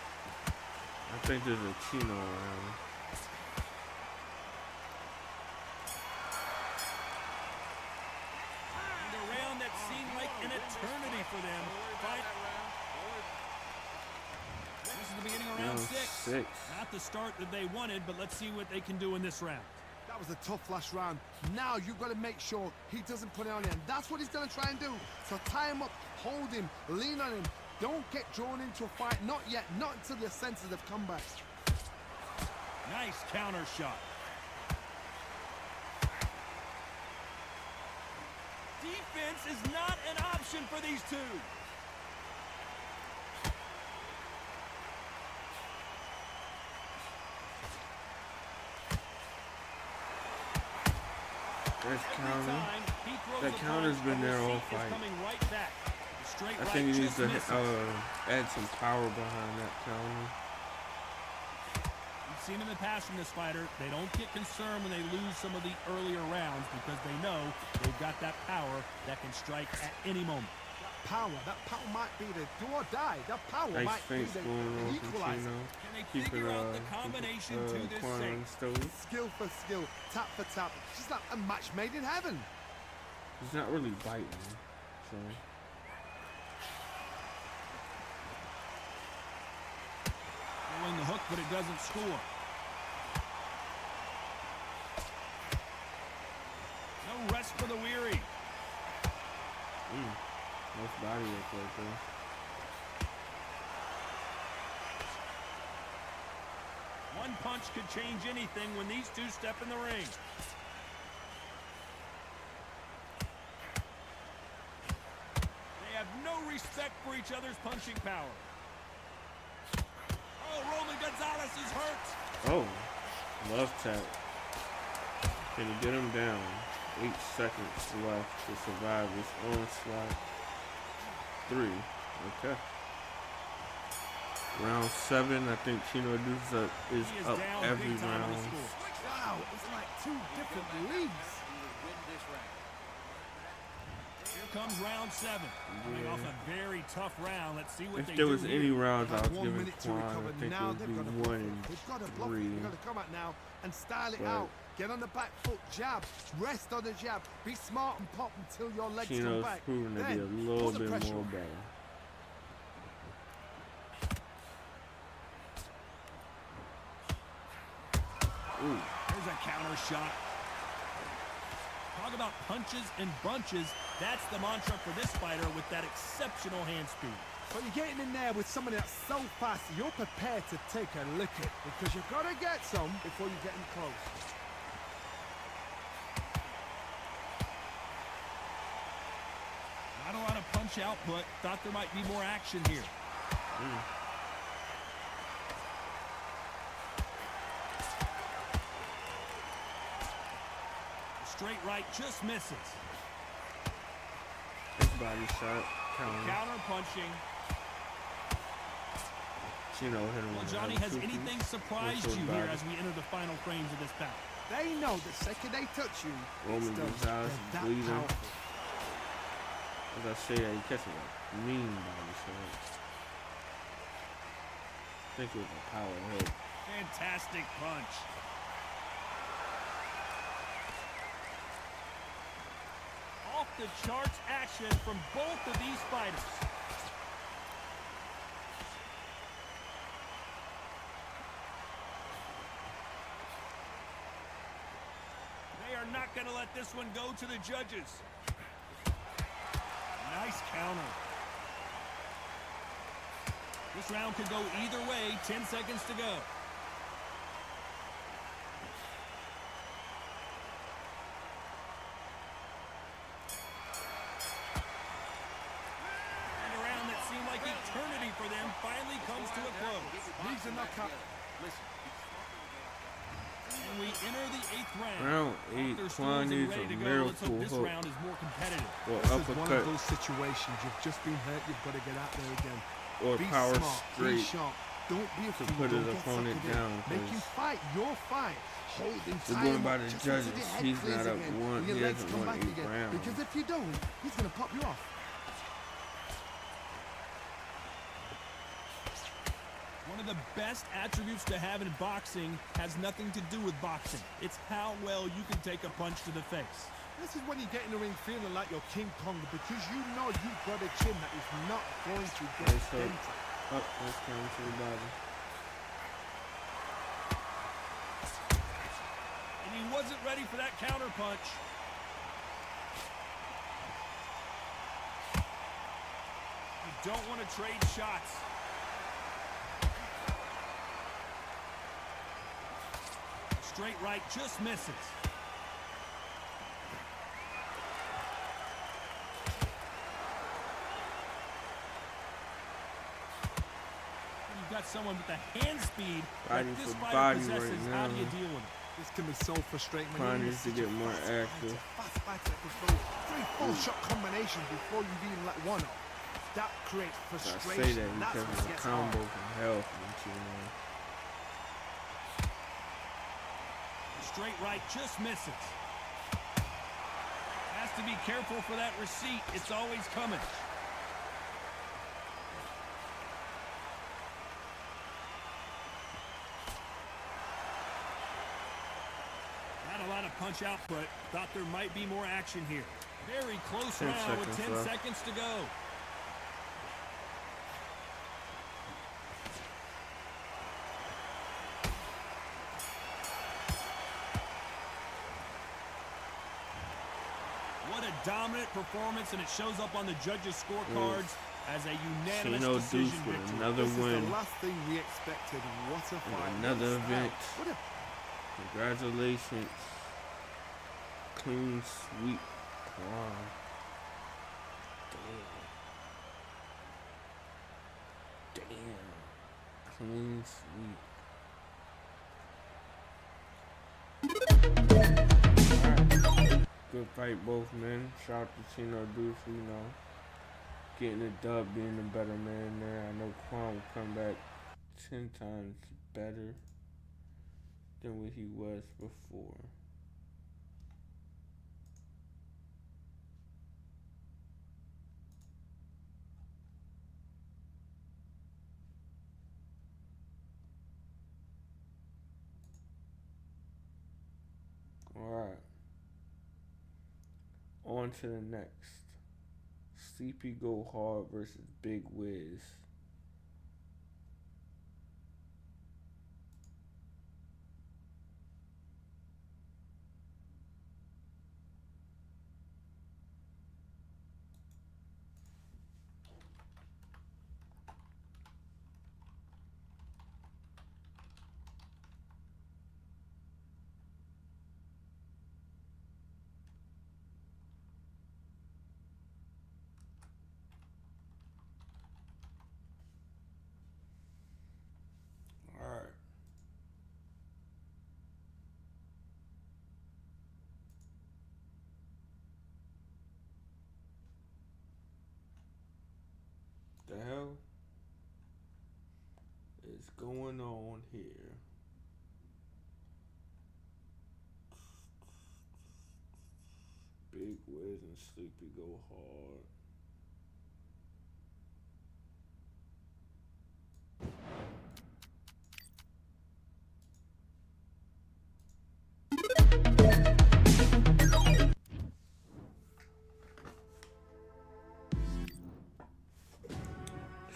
I think there's a Chino around. And a round that seemed like an eternity for them. This is the beginning of round Round 6. six. Not the start that they wanted, but let's see what they can do in this round. That was a tough last round. Now you've got to make sure he doesn't put it on you, and that's what he's going to try and do. So tie him up, hold him, lean on him. Don't get drawn into a fight, not yet, not until your senses have come back. Nice counter shot. Defense is not an option for these two. There's Every counter. time he throws That a counter's punch, been the there all receipt is fight. coming right back. The straight I right think he needs just to misses. add some power behind that counter. We've seen in the past from this fighter, they don't get concerned when they lose some of the earlier rounds because they know they've got that power that can strike at any moment. That power might be the do or die. That power Nice might be feints the going on from equalizer. Chino. Can they Keeping figure out the combination to this Quan safe? on stove. Skill for skill, tap for tap. Just like a match made in heaven. He's not really biting. So Throwing the hook, but it doesn't score. No rest for the weary. nice body work right there. One punch could change anything when these two step in the ring. They have no respect for each other's punching power. Oh, Roman Gonzalez is hurt. Oh, love tap. Can you get him down? 8 seconds left to survive this onslaught. 3. Okay. Round 7. I think Chino is up every round. Wow, it's like 2 different leagues. Here comes round 7. Coming off a very tough round. Let's see what If they there do was here. any rounds I was 1 giving minute to Quan, recover. I think Now it they've would got to be block 1 it. and They've got to block 3. it. They've got to come out now and style it But out. Get on the back foot, jab, rest on the jab. Be smart and pop until your legs come Chino's back. proven to be Then, a little put the bit pressure more on. better. Ooh. There's a counter shot. Talk about punches and bunches. That's the mantra for this fighter with that exceptional hand speed. But you're getting in there with somebody that's so fast, you're prepared to take a licking because you've got to get some before you get in close. Not a lot of punch output. Thought there might be more action here. Straight right just misses. His body shot. Counter punching. Chino hit him Well, with Johnny, a has super- anything surprised with his you here body. as we enter the final frames of this bout? They know the second they touch you, Roman it's done. Gonzalez They're is that bleeding. powerful. As I say that, he catching a mean body shot. I think it was a power hit. Fantastic punch. Off the charts action from both of these fighters. They are not going to let this one go to the judges. Nice counter. This round could go either way. 10 seconds to go. And a round that seemed like eternity for them finally comes to a close. Needs a knockout. And we enter the 8th round. Round 8, They're Quan still needs ready a to go. Let's hope miracle this hook round is more competitive. or This is one of uppercut those situations. You've just been hurt. You've got to get out there again. or Be power smart. Be straight. sharp. Don't be afraid. put his Don't get opponent suckered in. down, Make him 'cause fight your fight. Hold him They're tie going him by up the just until judges. your head He's clears not up again, one. and He your legs hasn't come won back 8 again. rounds. Because if you don't, he's going to pop you off. One of the best attributes to have in boxing has nothing to do with boxing. It's how well you can take a punch to the face. This is when you get in the ring feeling like you're King Kong because you know you've got a chin that is not going to get Nice hook. dented. Up, let's count to the body. And he wasn't ready for that counter punch. You don't want to trade shots. Straight right just misses. You've got someone with the hand speed that Body this for fighter body possesses. right How do you now. deal with it? This can be so frustrating when Quan you're in needs to such a get more fast active. fighter, fast fighter that can throw 3-4 shot combinations before you've even let one off. That creates I frustration. say that That's because what of the gets combo hard. from hell from Chino. Straight right just misses. Has to be careful for that receipt. It's always coming. Not a lot of punch output. Thought there might be more action here. Very close 10 round with 10 seconds left. seconds to go. What a dominant performance, and it shows up on the judges' scorecards. as a unanimous Chino decision Deuce with victory. another This is win. the last thing we expected. What a fight. And another What a style. event. What a Congratulations. Clean sweep. Wow. Damn. Clean sweep. Alright. Good fight, both men. Shout out to Chino Deuce, you know. Getting a dub, being the better man there. I know Quan will come back 10 times better than what he was before. Alright. On to the next. Sleepy Go Hard versus Big Wiz. Alright. The hell is going on here? Big Wiz and Sleepy Go Hard.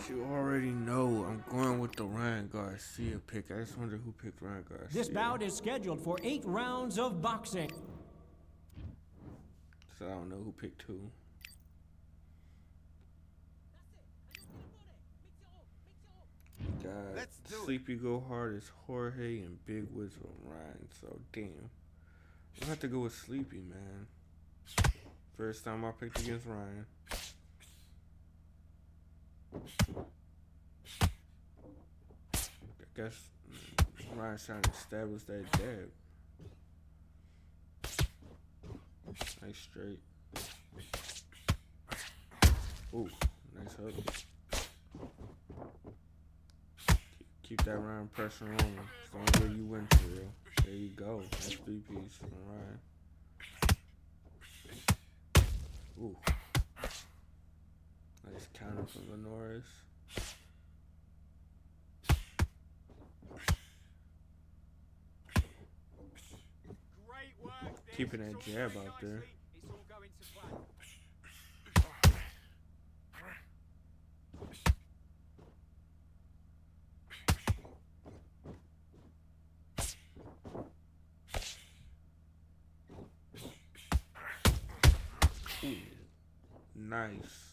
You already know I'm going with the Ryan Garcia pick. I just wonder who picked Ryan Garcia. This bout is scheduled for 8 rounds of boxing. So I don't know who picked who. We got Let's do it. Sleepy Go Hard is Jorge and Big Wiz with Ryan. So damn, I have to go with Sleepy, man. First time I picked against Ryan. I guess Ryan's trying to establish that jab. Nice straight. Ooh, nice hook. Keep that Ryan pressure on him. It's the only way you win for real. There you go. That's 3-piece from Ryan. Ooh. Nice counter from Lenoris. Great work. Keeping that jab out there. It's all going to plan. Ooh. Nice.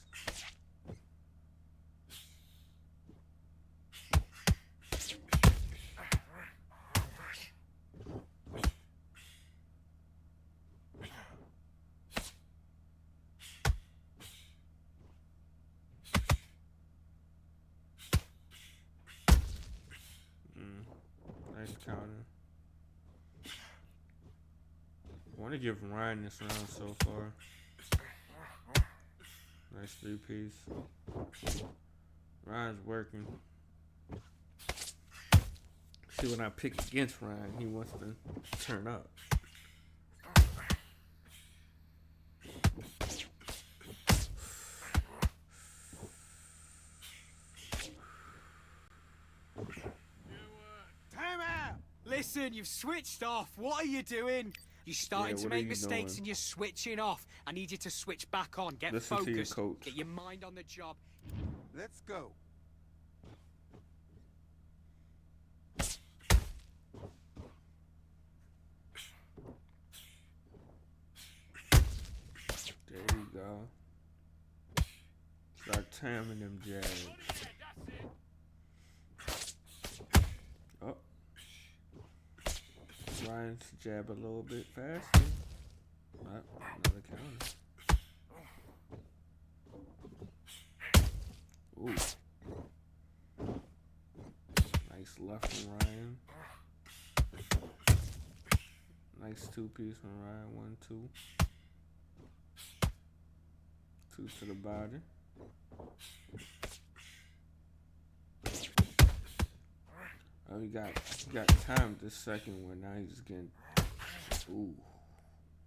Nice counter. I want to give Ryan this round so far. Nice 3-piece. Ryan's working. See, when I pick against Ryan, he wants to turn up. Time out! Listen, you've switched off. What are you doing? You're starting to what are make you mistakes doing? and you're switching off. I need you to switch back on. Get Listen to your focused. coach. Get your mind on the job. Let's go. There you go. It's our timing them jabs. Oh. Ryan's jab a little bit faster. Another counter. Ooh. Nice left from Ryan. Nice two-piece from Ryan. 1, 2. 2 to the body. Oh, he got timed this second one. Now he's just getting. Ooh.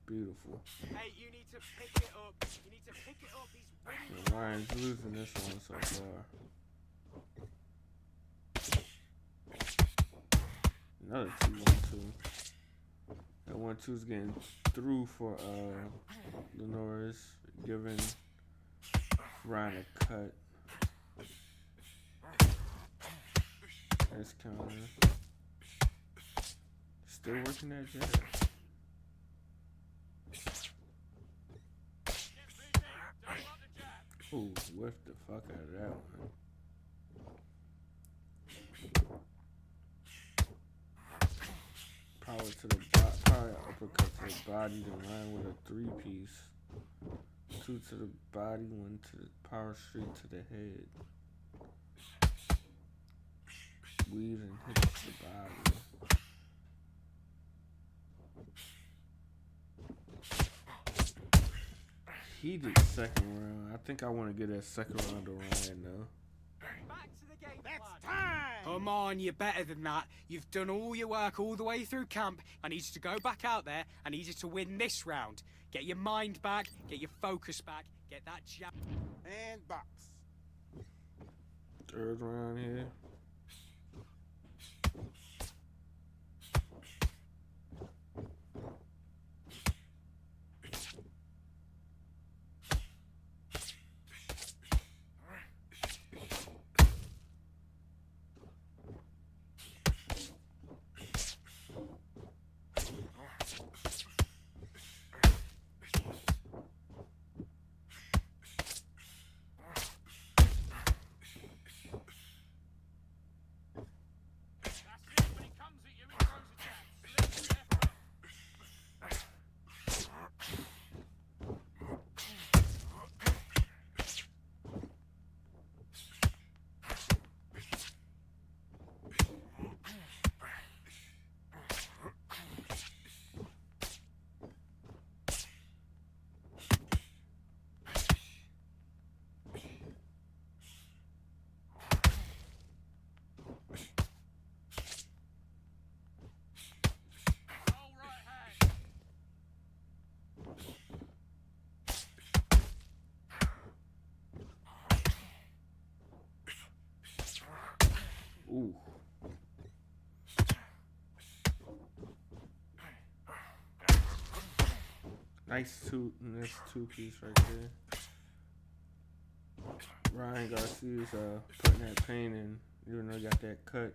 Beautiful. Hey, you need to pick it up. You need to pick it up. He's winning. And Ryan's losing this one so far. Another 2-1-2. That 1-2's getting through for Lenore's, giving Ryan a cut. Nice counter. Still working that jab. Ooh, whiffed the fuck out of that one. Power to the power uppercut to the body to Ryan with a 3-piece. 2 to the body, 1 to the power straight to the head. Weave and hit to the body. He did second round. I think I want to get that second round to Ryan though. Back to the game That's plan. time! Come on, you're better than that. You've done all your work all the way through camp. I need you to go back out there. I need you to win this round. Get your mind back, get your focus back, get that jab. And box. Third round here. Ooh. Nice two-piece right there. Ryan Garcia's putting that pain in, even though he got that cut.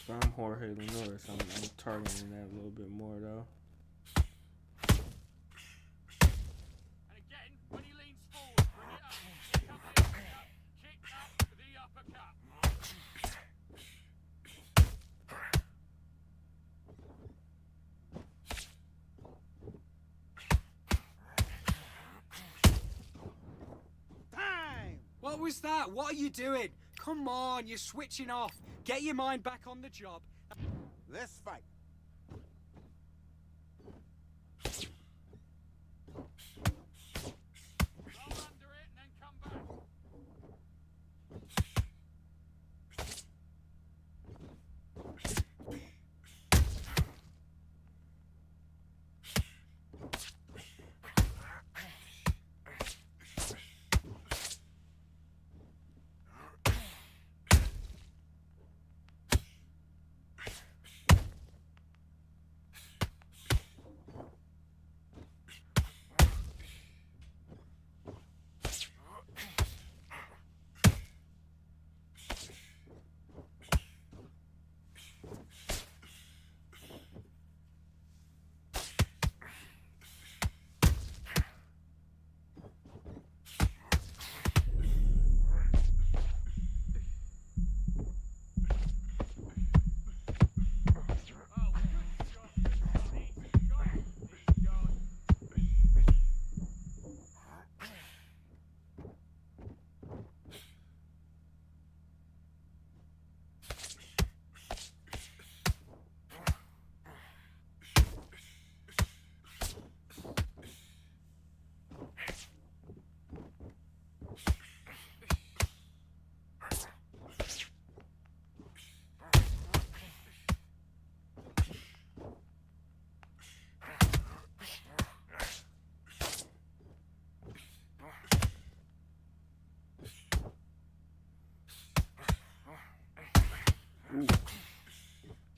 So I'm Jorge Lenore, so I'm targeting that a little bit more though. And again, when he leans forward, bring it up. Kick up the uppercut. Kick up the uppercut. Time! What was that? What are you doing? Come on, you're switching off. Get your mind back on the job. Let's fight. Roll under it and then come back.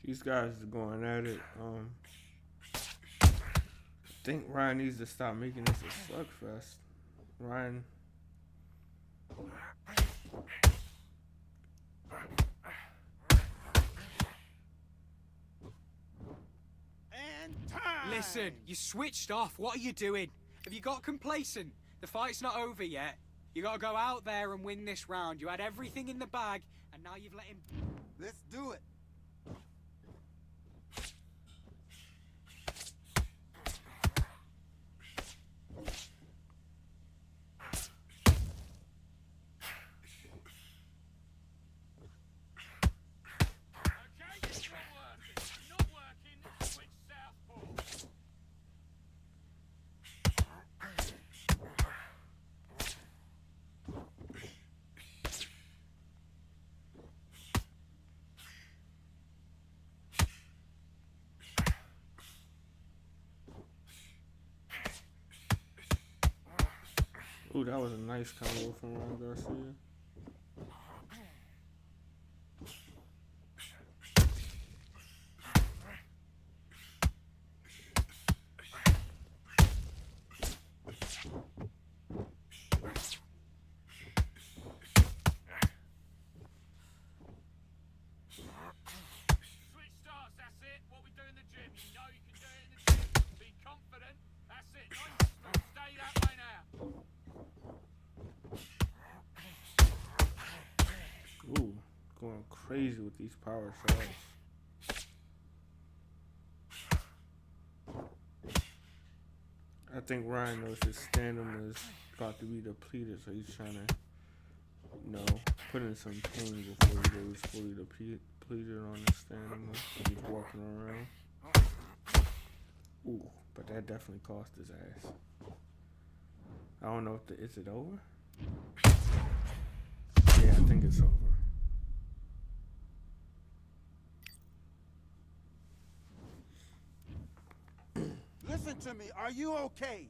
These guys are going at it. I think Ryan needs to stop making this a slugfest. Ryan. And time! Listen, you switched off. What are you doing? Have you got complacent? The fight's not over yet. You gotta go out there and win this round. You had everything in the bag, and now you've let him... Let's do it. Okay, it's not working. Not working. Switch southpaw. Ooh, that was a nice combo from Ryan Garcia. Switch starts, that's it. What we do in the gym. You know you can do it in the gym. Be confident. That's it. Nice. Stay that way now. Ooh, going crazy with these power shots. I think Ryan knows his stamina is about to be depleted, so he's trying to, you know, put in some pain before he goes fully depleted on his stamina. He's walking around. Ooh, but that definitely cost his ass. I don't know if is it over? Yeah, I think it's over. Listen to me. Are you okay?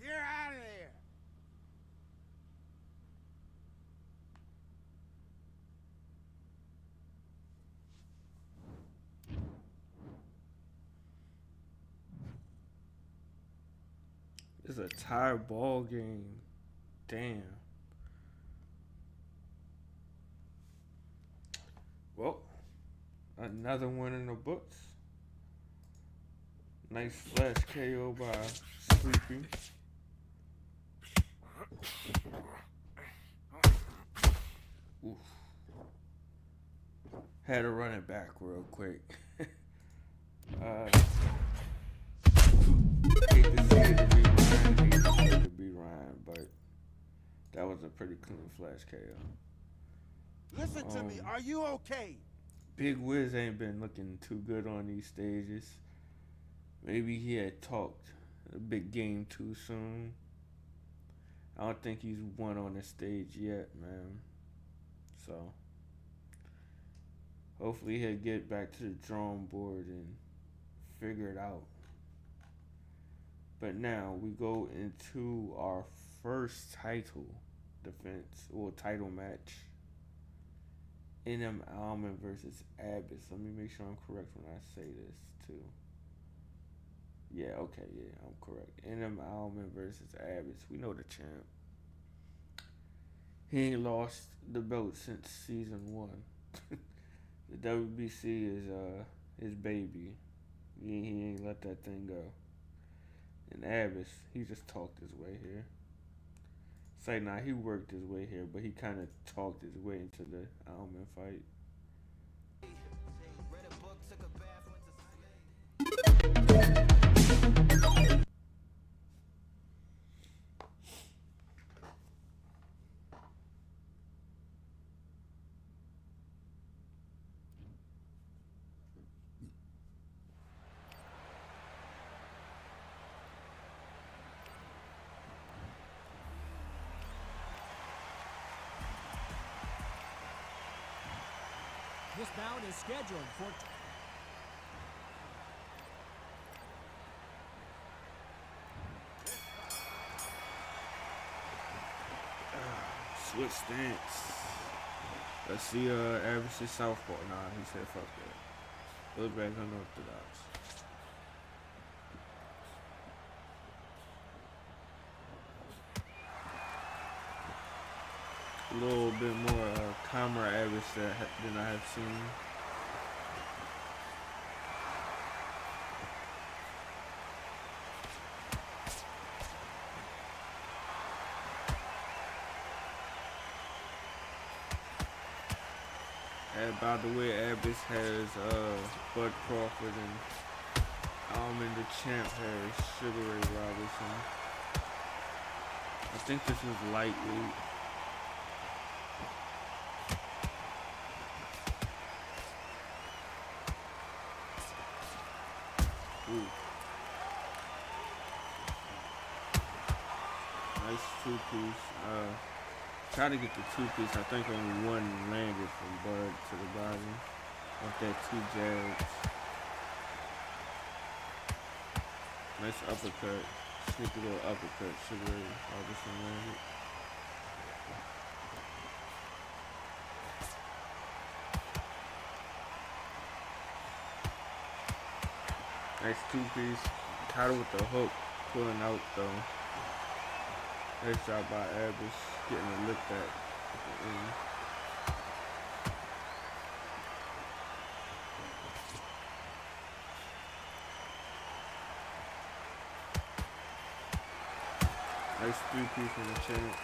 You're out of there. It's a tie ball game. Damn. Well, another one in the books. Nice flash KO by Sleepy. Oof. Had to run it back real quick. Hate to see it to be Ryan. Hate to see it to be Ryan, but that was a pretty clean flash KO. Listen to me. Are you okay? Big Wiz ain't been looking too good on these stages. Maybe he had talked a big game too soon. I don't think he's won on the stage yet, man. So hopefully he'll get back to the drawing board and figure it out. But now we go into our first title defense, or title match. NM Alman versus Abyss. Let me make sure I'm correct when I say this too. Yeah, okay, yeah, I'm correct. NM Alman versus Abyss. We know the champ. He ain't lost the belt since season 1. The WBC is his baby. He ain't let that thing go. And Abyss, he just talked his way here. Say, nah, he worked his way here, but he kind of talked his way into the Alman fight. This bout is scheduled for... Switch stance. Let's see Abish's southpaw. Nah, he said fuck that. Goes back unorthodox. A little bit more calmer Abish than I have seen. And by the way, Abish has Bud Crawford, and the champ has Sugar Ray Robinson. I think this is lightweight. Ooh. Nice two-piece. Try to get the two-piece. I think only one landed from Bud to the body. Off that two jabs. Nice uppercut. Sneaky little uppercut. Sugar Ray Robinson landed. Nice two-piece. Caught it with the hook. Pulling out though. Nice job by Abish. Getting a lick back at the end. Nice three-piece from the champ.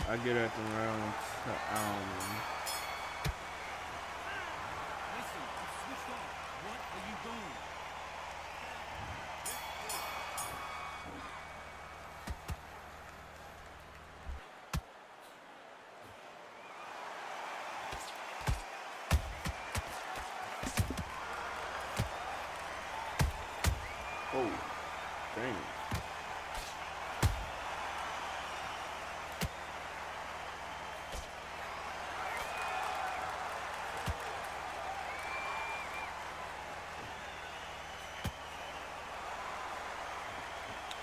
I get at the round to Allen. Listen, you switched off. What are you doing? Oh, dang.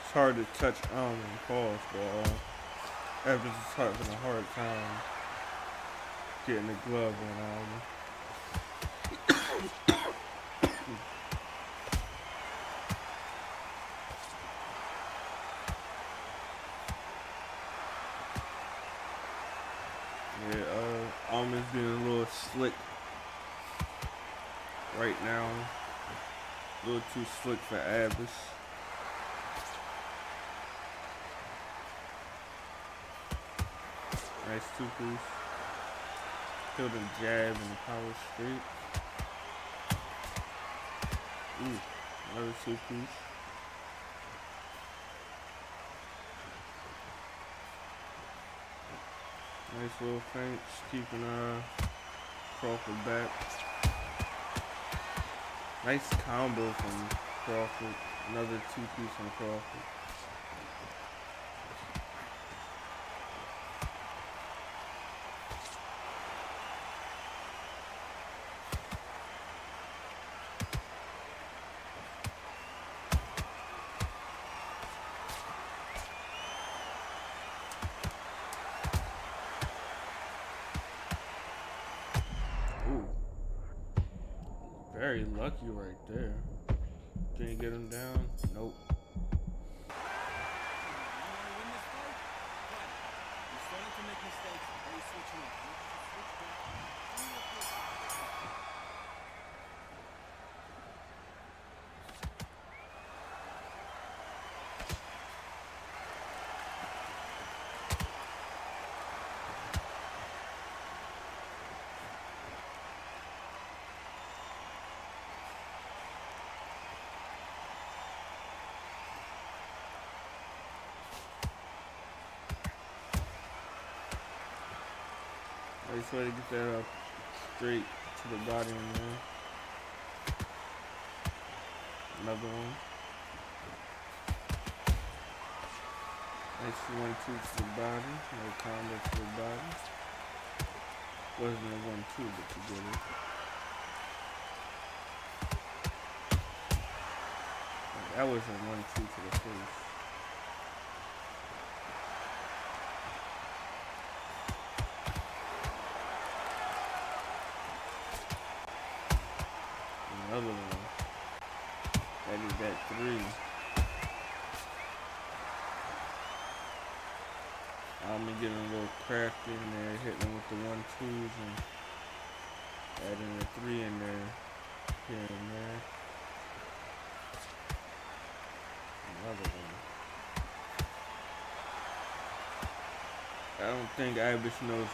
It's hard to touch and pause, but Evans is having a hard time getting the glove on Allen. Yeah, Almon's being a little slick right now. A little too slick for Abish. Nice two-piece. Killed a jab and a power straight. Ooh, another two-piece. Nice little feints, keeping Crawford back. Nice combo from Crawford. Another two-piece from Crawford. Very lucky right there. Can you get him down? Nope. Nice way to get that up straight to the body in there. Another one. Nice 1-2 to the body. No combo to the body. Wasn't a 1-2, but you did it. That was a 1-2 to the face. Another one. That is that 3. I'm getting a little crafty in there, hitting them with the 1-2s and adding the 3 in there, here and there. Another one. I don't think Abish knows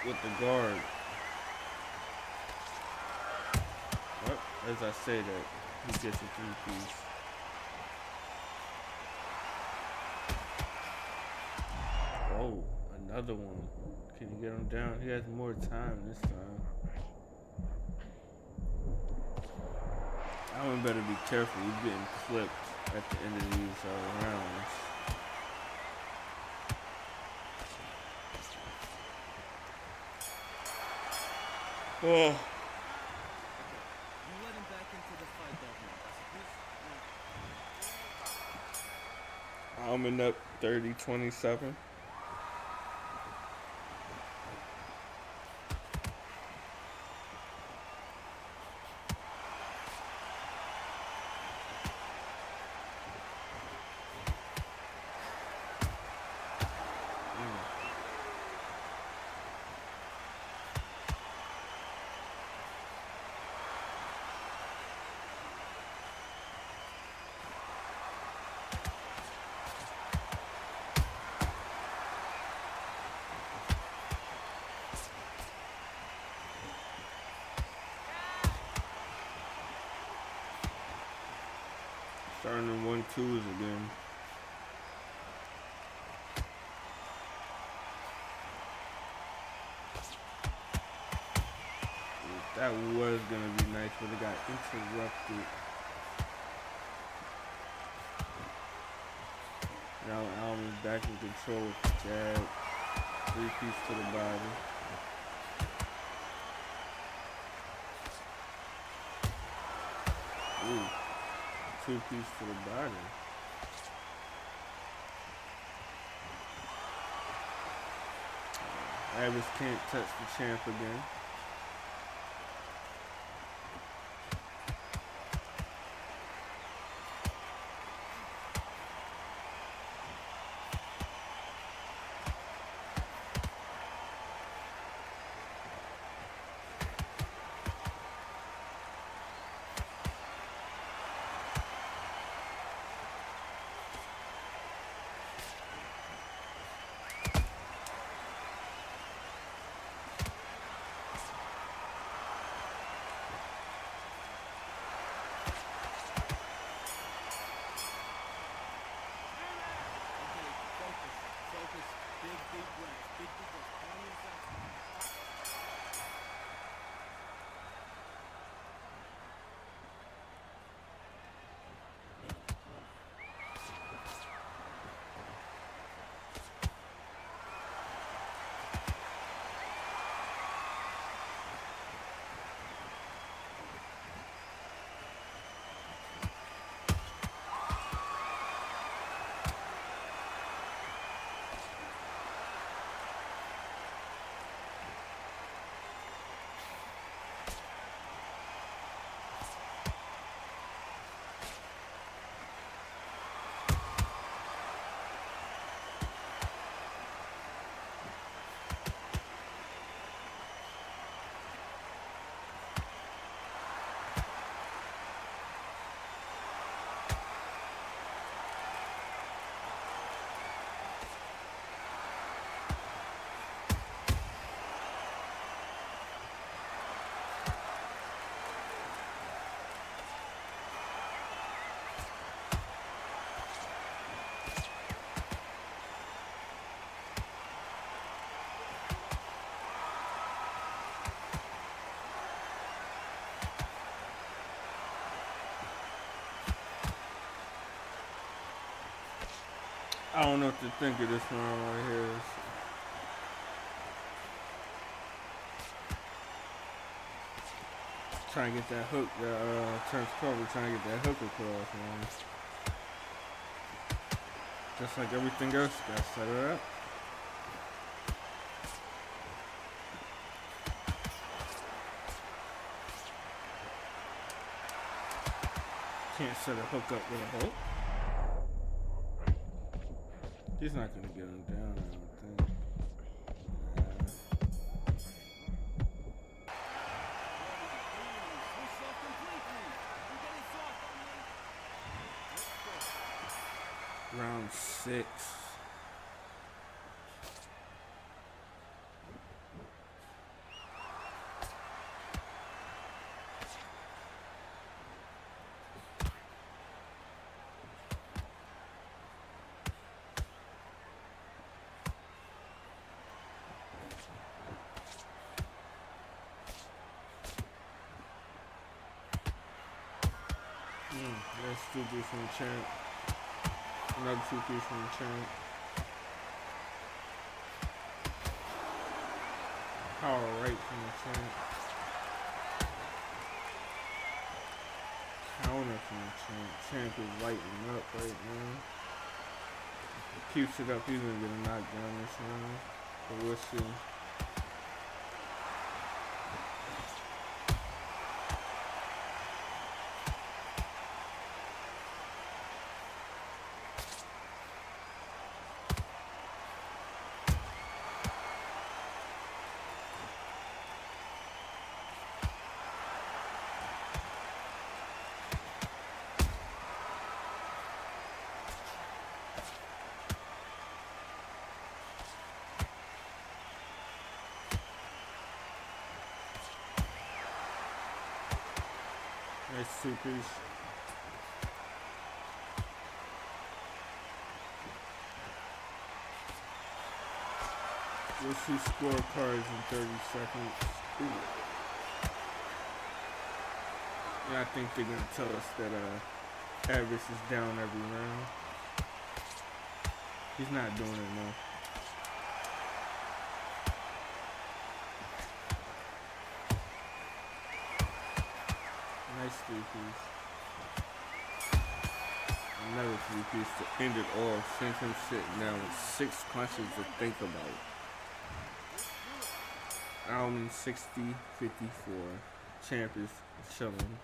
what the guard. Well, as I say that, he gets a 3-piece. Oh, another one. Can you get him down? He has more time this time. Alvin better be careful. He's getting clipped at the end of these rounds. Oh. You let him back into the fight that night. Alvin up 30-27. Starting in 1-2s again. That was gonna be nice, but it got interrupted. Now Alvin's back in control with the jab. 3-piece to the body. Ooh. 2-piece to the body. Abbas can't touch the champ again. I don't know what to think of this one right here. Trying to get that hook, turns cover, trying to get that hook across, man. Just like everything else, gotta set her up. Can't set a hook up with a hook. He's not gonna get him down, I don't think. Round 6. That's 2-piece from the champ. Another 2-piece from the champ. Power right from the champ. Counter from the champ. Champ is lighting up right now. Keeps it up, he's gonna get a knockdown this round. But we'll see. Nice 2-piece. We'll see scorecards in 30 seconds. Ooh. Yeah, I think they're gonna tell us that Avis is down every round. He's not doing it now. Nice 3-piece. Another 3-piece to end it all. Send him sitting down with 6 punches to think about. Alman 60-54. Champ is chilling.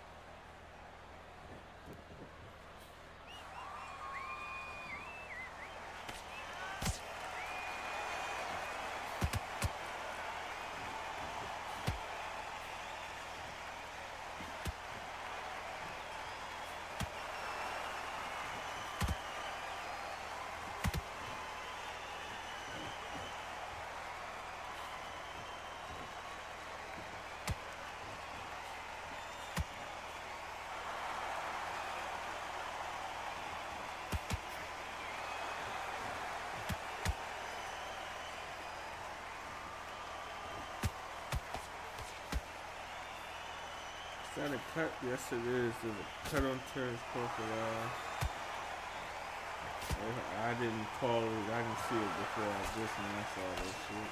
Is that a cut? Yes, it is. There's a cut on Terrence Crocodile. I didn't call it. I didn't see it before I just when I saw this shit.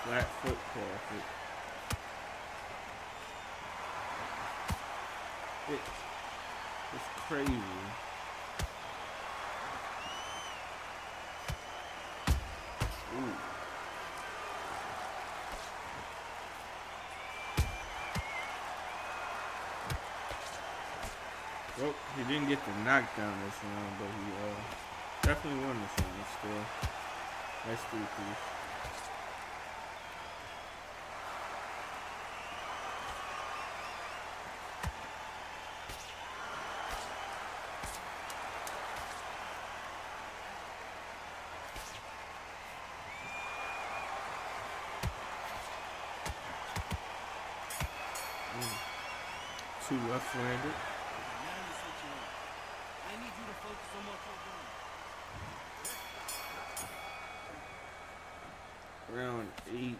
Flat foot profit. It's crazy. Ooh. Well, he didn't get the knockdown this round, but he definitely won this round still. Nice 3-piece. Two left-handed. Now you're switching up. I need you to focus on what you're doing. Round 8.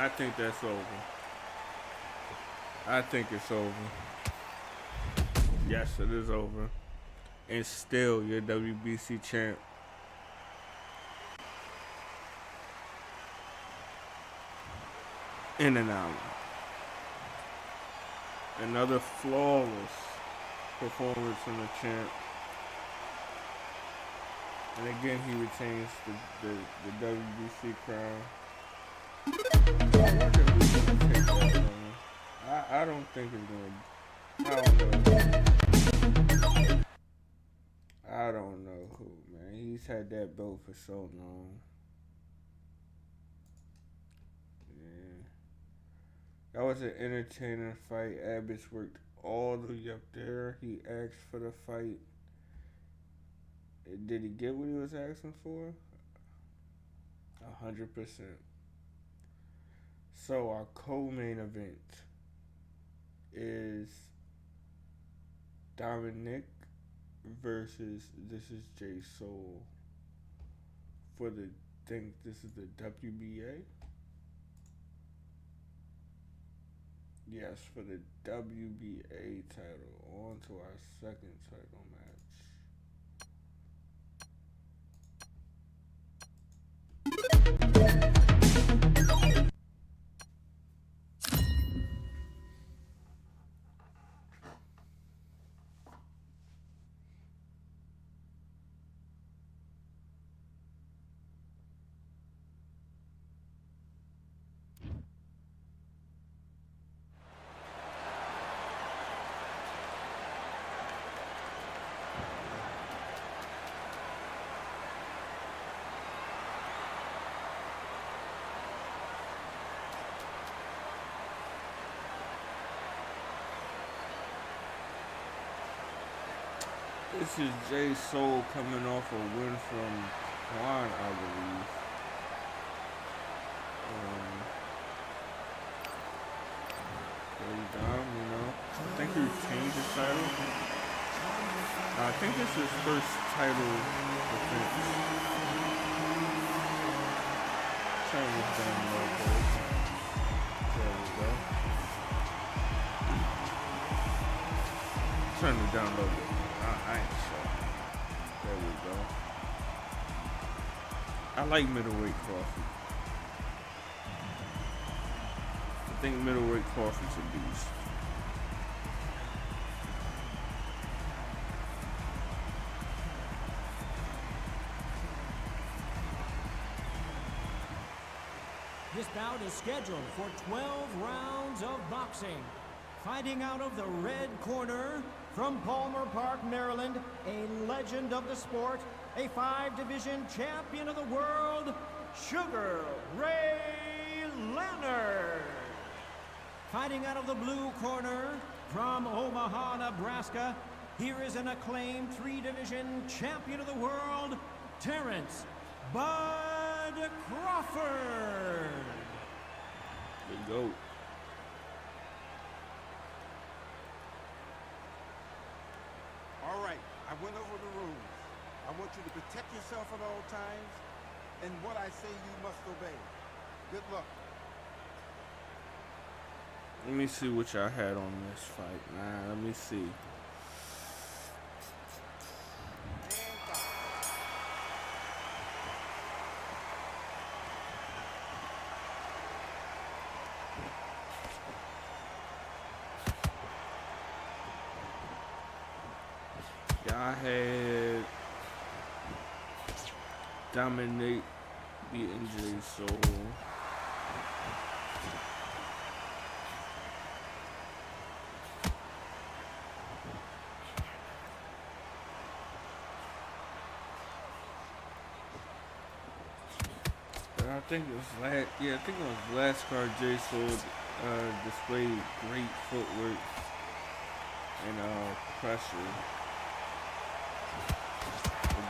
I think that's over. I think it's over. Yes, it is over. And still, your WBC champ. In and out. Another flawless performance from the champ. And again, he retains the WBC crown. I wonder who's going to take that from him. I don't think it's going to. I don't know who, man. He's had that belt for so long. Yeah. That was an entertaining fight. Abbott worked all the way up there. He asked for the fight. Did he get what he was asking for? 100%. So our co-main event is Dominic versus This Is J Soul for the this is the WBA. Yes, for the WBA title. On to our second title match. This is J Soul coming off a win from Juan, I believe. Very dumb, you know. I think he retained his title. I think this is his first title defense. Turn this down a little bit. There we go. Turn it down a little bit. I ain't sure. There we go. I like middleweight Crawford. I think middleweight Crawford's a beast. This bout is scheduled for 12 rounds of boxing. Fighting out of the red corner, from Palmer Park, Maryland, a legend of the sport, a 5-division champion of the world, Sugar Ray Leonard. Fighting out of the blue corner, from Omaha, Nebraska, here is an acclaimed 3-division champion of the world, Terrence Bud Crawford. There you go. All right, I went over the rules. I want you to protect yourself at all times, and what I say you must obey. Good luck. Let me see what y'all had on this fight. Nah, let me see. I had Dominic beating J Soul. I think it was I think it was last card. J Soul displayed great footwork and pressure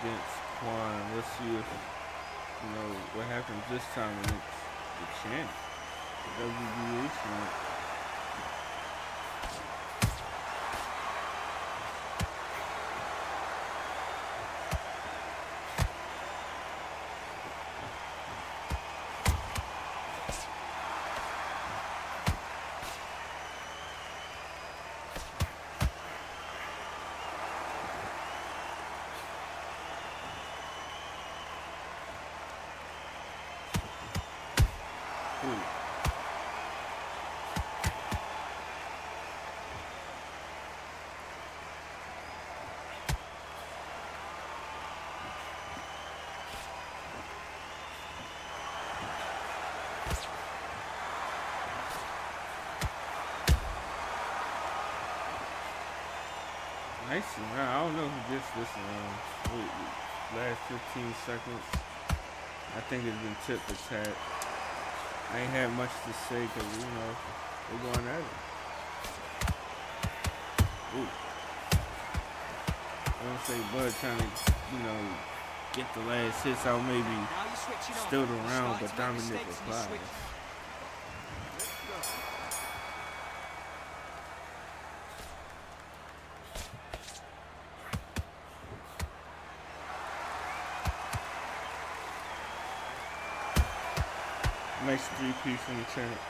against Quan. Let's see if what happens this time when it's the champ, the WBA champ. Nice. I don't know who gets this last 15 seconds. I think it's been tip for tat. I ain't had much to say because, you know, we're going at it. Ooh. I don't say Bud trying to, you know, get the last hits out, maybe still the round, but Dominic replies. Nice three-piece from the champ.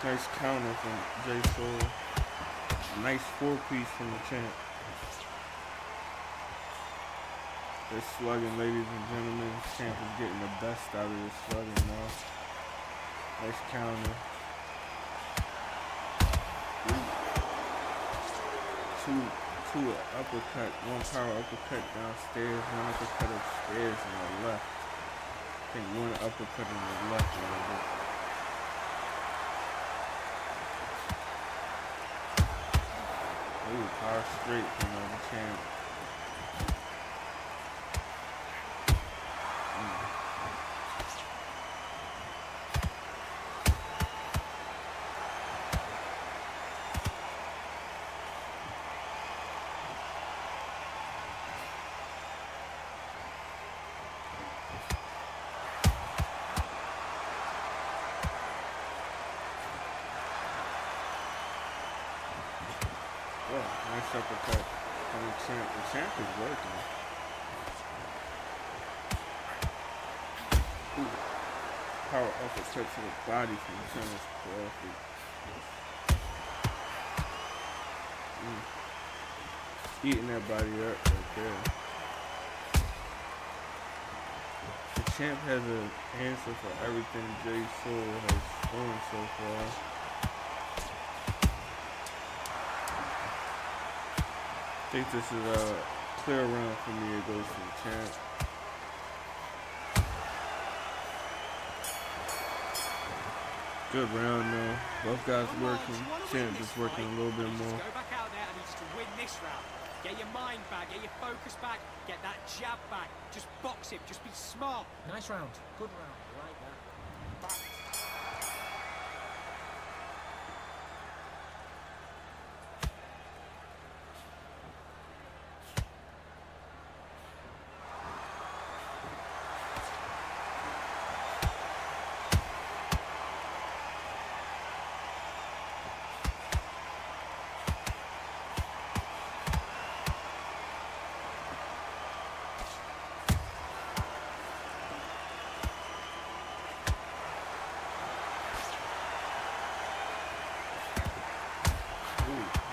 Nice counter from J Soul. Nice four-piece from the champ. They're slugging, ladies and gentlemen. Champ is getting the best out of this slugging now. Nice counter. Two uppercut, one power uppercut downstairs, one uppercut upstairs on the left. I think one uppercut on the left a little bit. Ooh, power straight from the champ. Nice uppercut from the champ. The champ is working. Ooh. Power uppercut to the body from the champ is perfect. Eating that body up right there. The champ has an answer for everything J Soul has shown so far. I think this is a clear round for me. It goes to the champ. Good round though. Both guys working. Champ just working a little bit more. Go back out there and needs to win this round. Get your mind back, get your focus back, get that jab back. Just box him, just be smart. Nice round. Good round. I like that.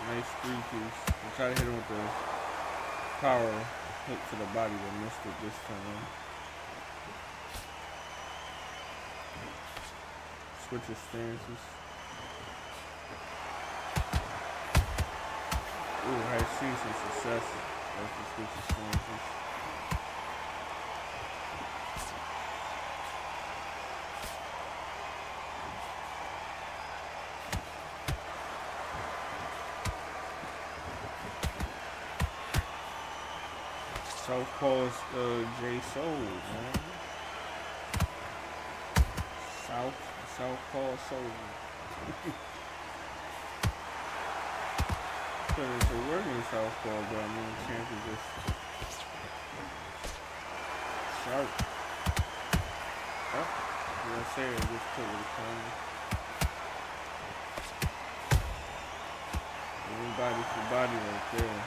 Nice three-piece. I try to hit him with the power hook to the body, but missed it this time. Switch his stances. Ooh, I see some success. That's the switch his stances. Southpaw's J Soul, man. Southpaw Soul. So it's a working southpaw, but I mean, Champ is just sharp. Oh, did I say it? Just put with a corner. Body for body right there.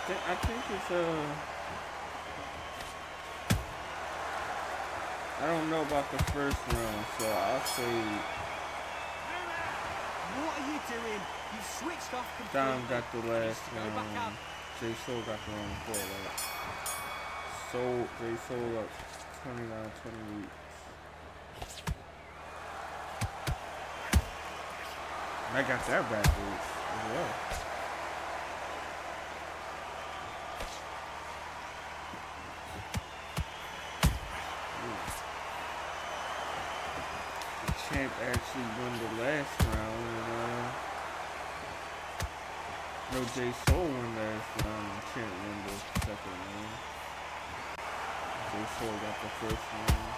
I think it's I don't know about the first round, so I'll say what are you doing? You switched off completely. Dom got the last round. J Soul got the round before that. So J Soul up 29-28. I got that backwards as well. Champ actually won the last round, and no, Jay Soul won last round, and Champ won the second round. Jay Soul got the first round.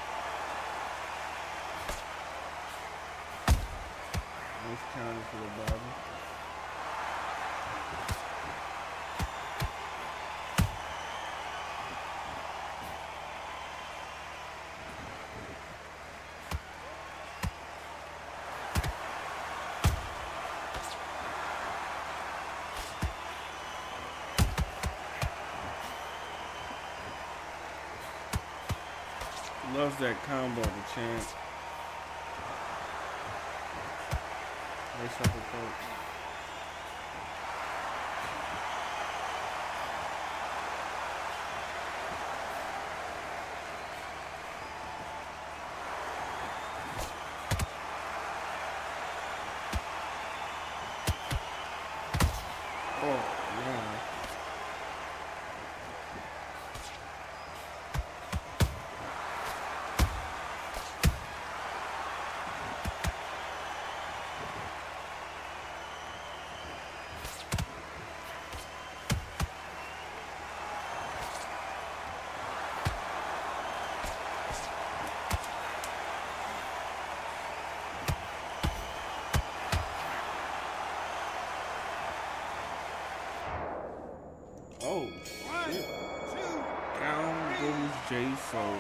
Nice counter for the bottom. Loves that combo, the Champ. Nice uppercut. Oh, man. Oh, shit. Down goes Jay Soul.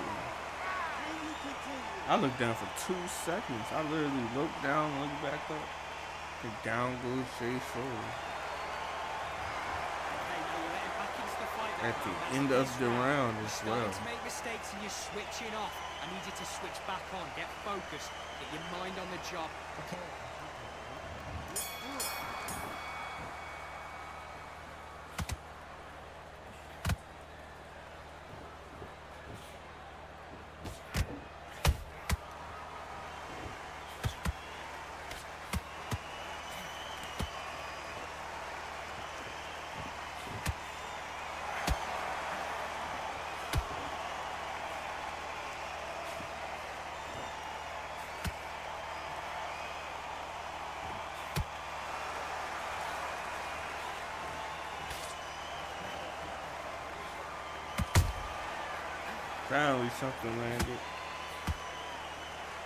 I looked down for 2 seconds. I literally looked down, looked back up, and down goes Jay Soul. At the end of the round as well. Starting to make mistakes and you're switching off. I need you to switch back on. Get focused. Get your mind on the job. Okay. Finally something landed.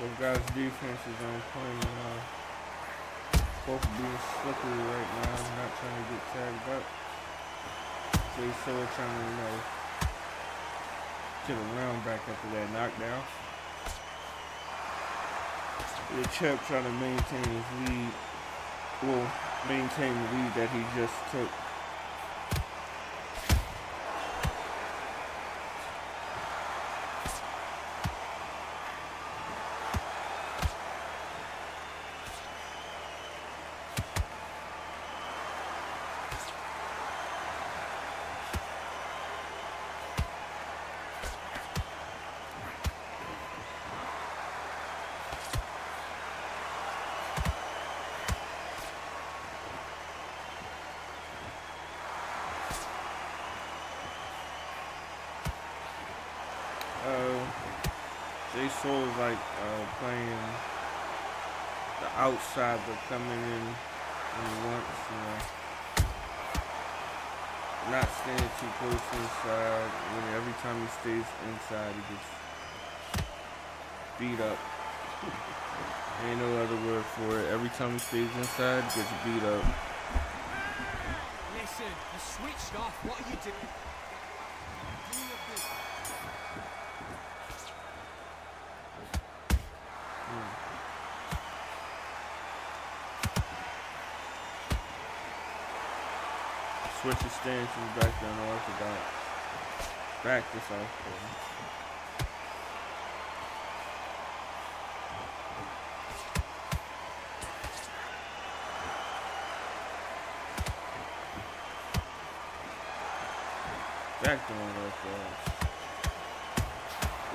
Those guys' defense is on point now. Both being slippery right now, not trying to get tagged up. Jay Soul trying to, get around back after that knockdown. The Champ trying to maintain his lead. Well, maintain the lead that he just took. Jay Soul is like playing the outside, but coming in once, not staying too close inside. Every time he stays inside, he gets beat up. Ain't no other word for it. Every time he stays inside, he gets beat up. Listen, you switched off. What are you doing? Switch his stances back to unorthodox. Back to southpaw. Back to unorthodox.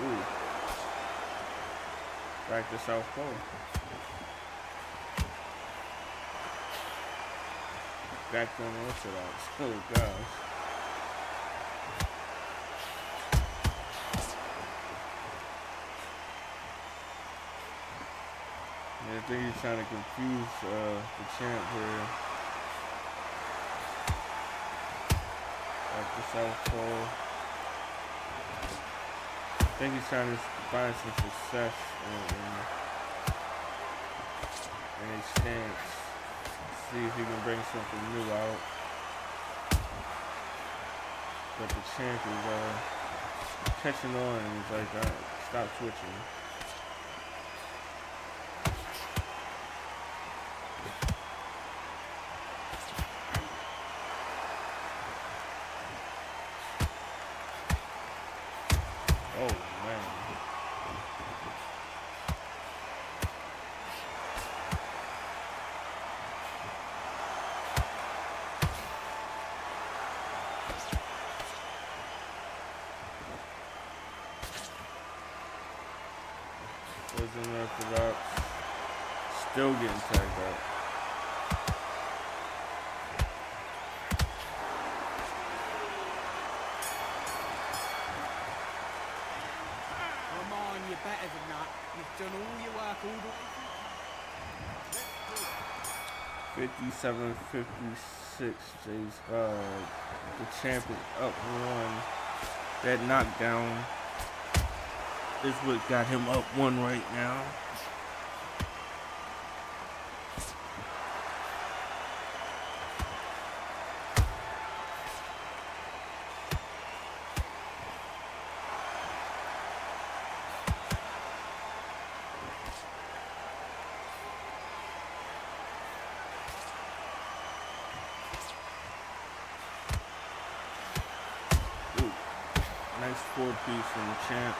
Ooh. Back to southpaw. Back to unorthodox. Oh gosh. I think he's trying to confuse the champ here. Like the southpaw. I think he's trying to find some success in his stance. See if he can bring something new out. But the champ is catching on and he's like, stop switching. Oh man. Goes in there for that. Still getting tagged out. Come on, you're better than that. You've done all your work all the way through. 57-56. The champ is up 1. That knockdown is what got him up 1 right now. Ooh, nice 4-piece from the champ.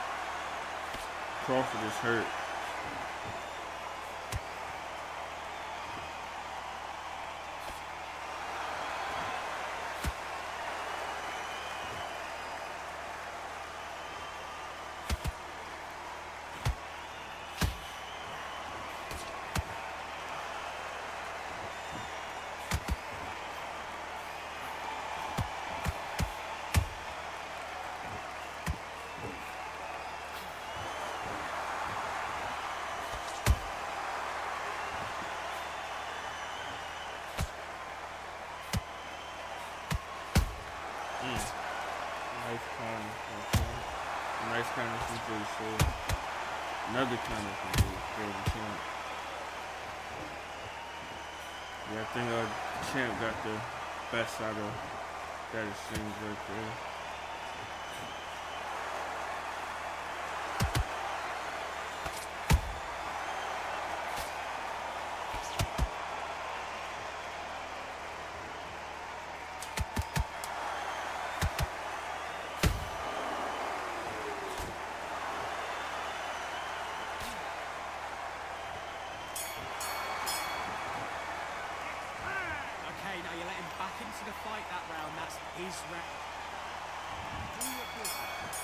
Crawford is hurt. Nice counter from Jay, so another counter from Jay for the champ. Yeah, I think the champ got the best out of that exchange right there. Now you let him back into the fight that round. That's his round. Do your business.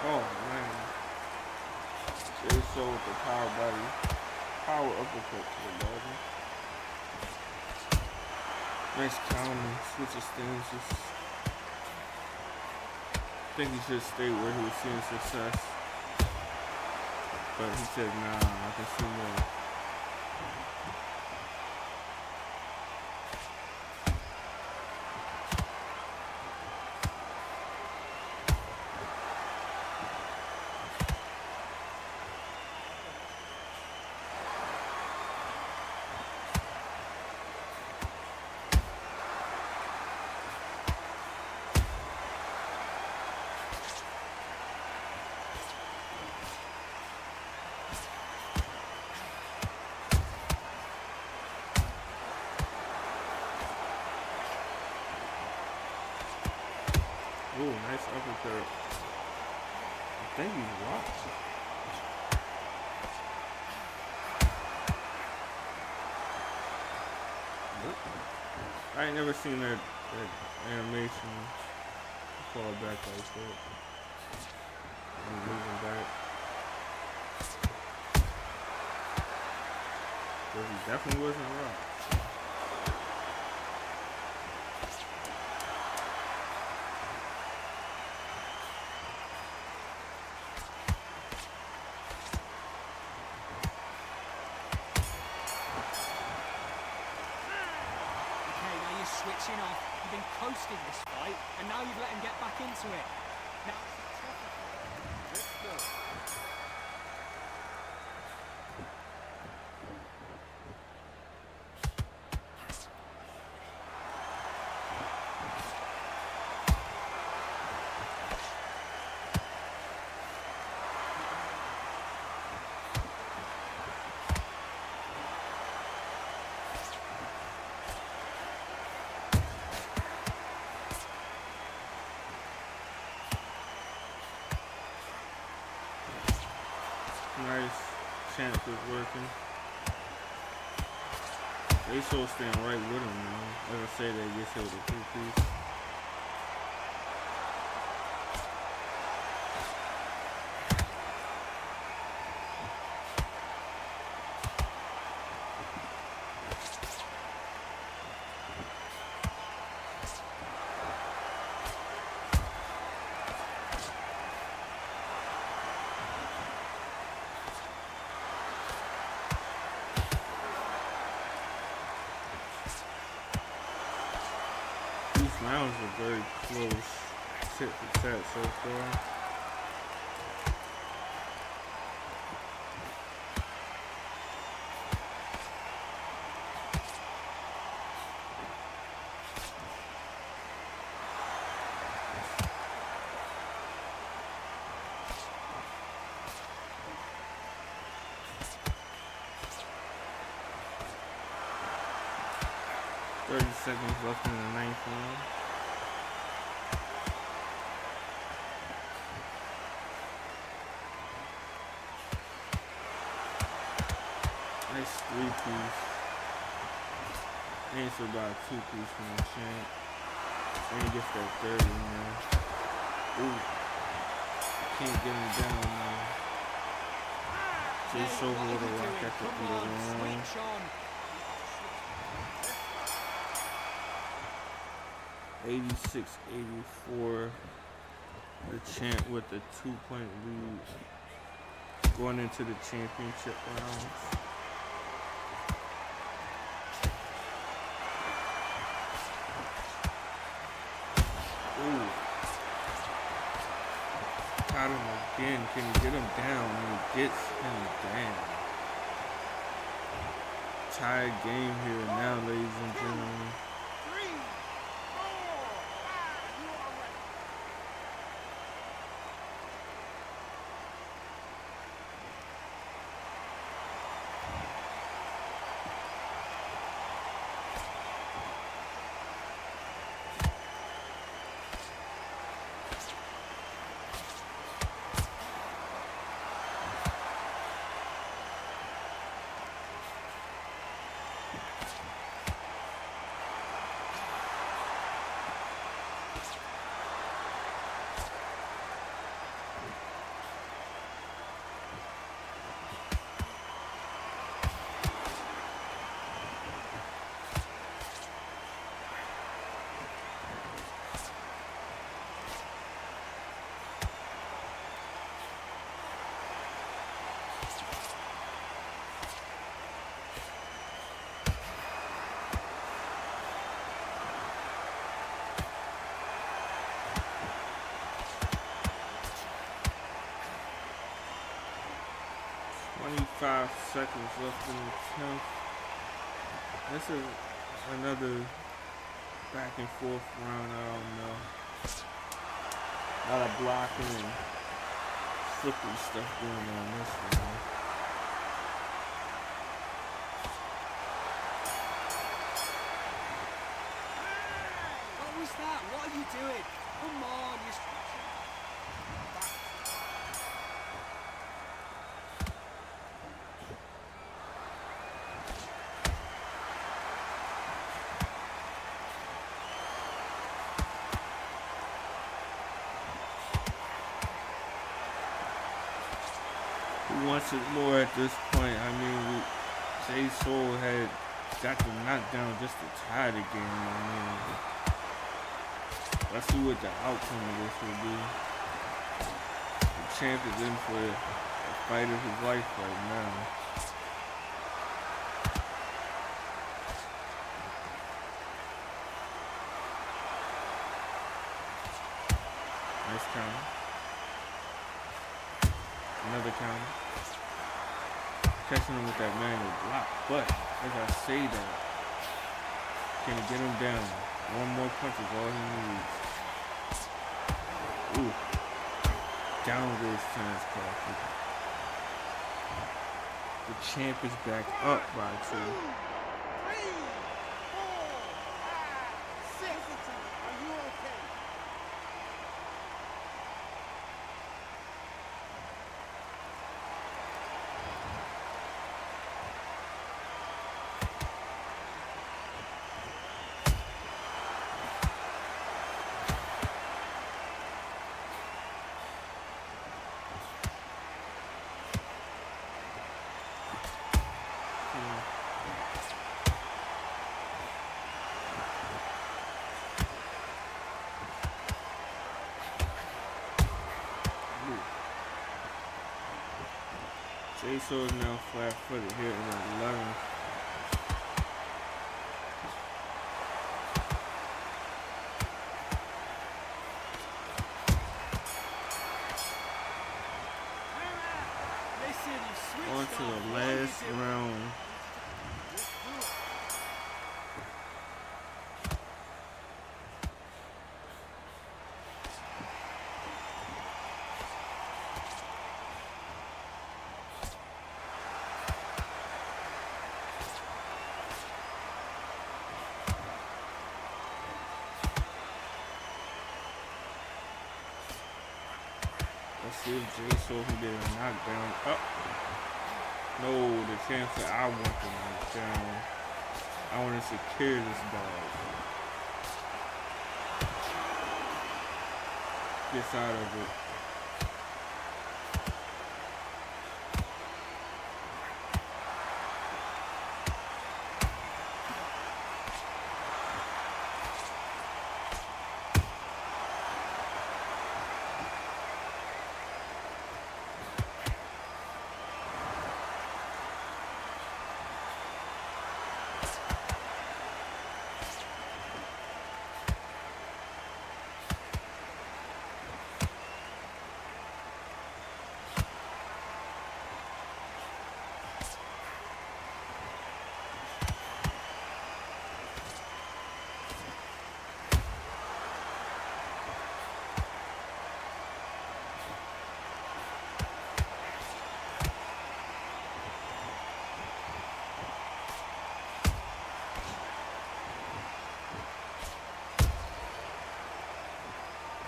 Oh man. So with the power uppercut to the body. Nice counter, switch of stances. I think he should stay where he was seeing success. But he said, nah, I can see more. Ooh, nice uppercut. I think he's locked. Nope. I ain't never seen that animation. fall back like that. I'm moving back. But he definitely wasn't rocked. Switching off. You've been coasting this fight, and now you've let him get back into it. Now it's a tougher fight. Let's go. Nice. Chance was working. They so staying right with him, man. As I say, they get hit with a 2-piece. Rounds are very close, tit for tat so far. Seconds left in the 9th round. Nice 3-piece. Ain't so about a 2-piece from the champ. And he gets that 30, man. Ooh. Can't get him down, man. Just over with a rock at the end of the round. 86-84. The champ with a 2-point lead going into the championship rounds. Ooh. Got him again. Can he get him down? And he gets him down. Tied game here now, ladies and gentlemen. Five seconds left in the 10th. This is another back and forth round. I don't know. A lot of blocking and slippery stuff going on this one. What was that? What are you doing? Come on, you're wants it more at this point. I mean, Jay Soul had got the knockdown just to tie the game. I mean, let's see what the outcome of this will be. The champ is in for the fight of his life right now. Nice counter. Another counter. Catching him with that manual block. But, as I say that, can he get him down? One more punch is all he needs. Ooh. Down goes Terrence Crawford. The champ is back up by 2. 3, 4, 5, 6. Are you okay? Jay Soul is now flat-footed here in 11. On to the last round. Let's see if Jay Soul can get a knockdown. Oh. No, the champ said I want the knockdown. I want to secure this dog. Gets out of it.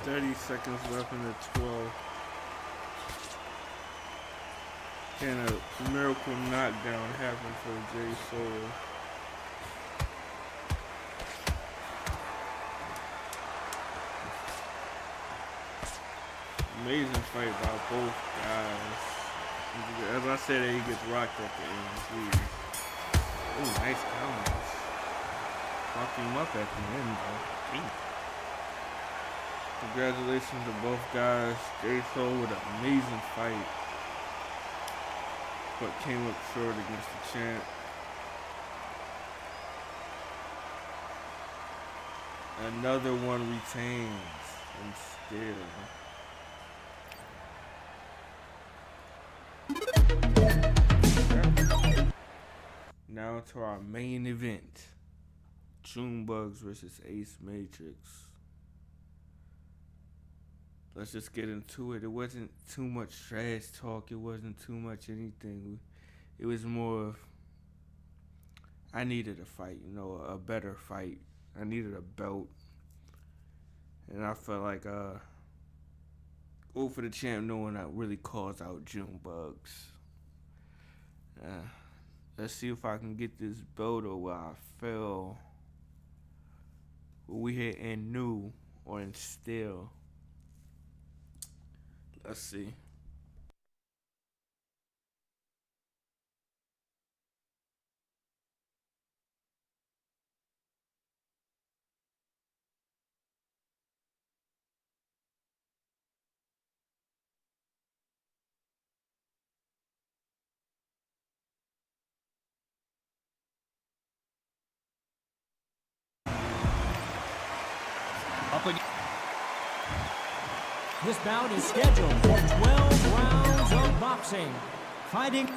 .30 seconds left in the 12. Can a miracle knockdown happen for Jay Soul? Amazing fight by both guys. As I said, he gets rocked at the end. Jeez. Oh, nice counters. Fucked him up at the end, though. Jeez. Congratulations to both guys. Jay Soul with an amazing fight, but came up short against the champ. Another one retains, and still. Now to our main event. JuneBugz versus Ace Matrix. Let's just get into it. It wasn't too much trash talk. It wasn't too much anything. It was more of, I needed a fight, a better fight. I needed a belt. And I felt like, go for the champ knowing I really calls out JuneBugz. Let's see if I can get this belt or where I fell. What we had in new or in still. Let's see. This bout is scheduled for 12 rounds of boxing. Fighting.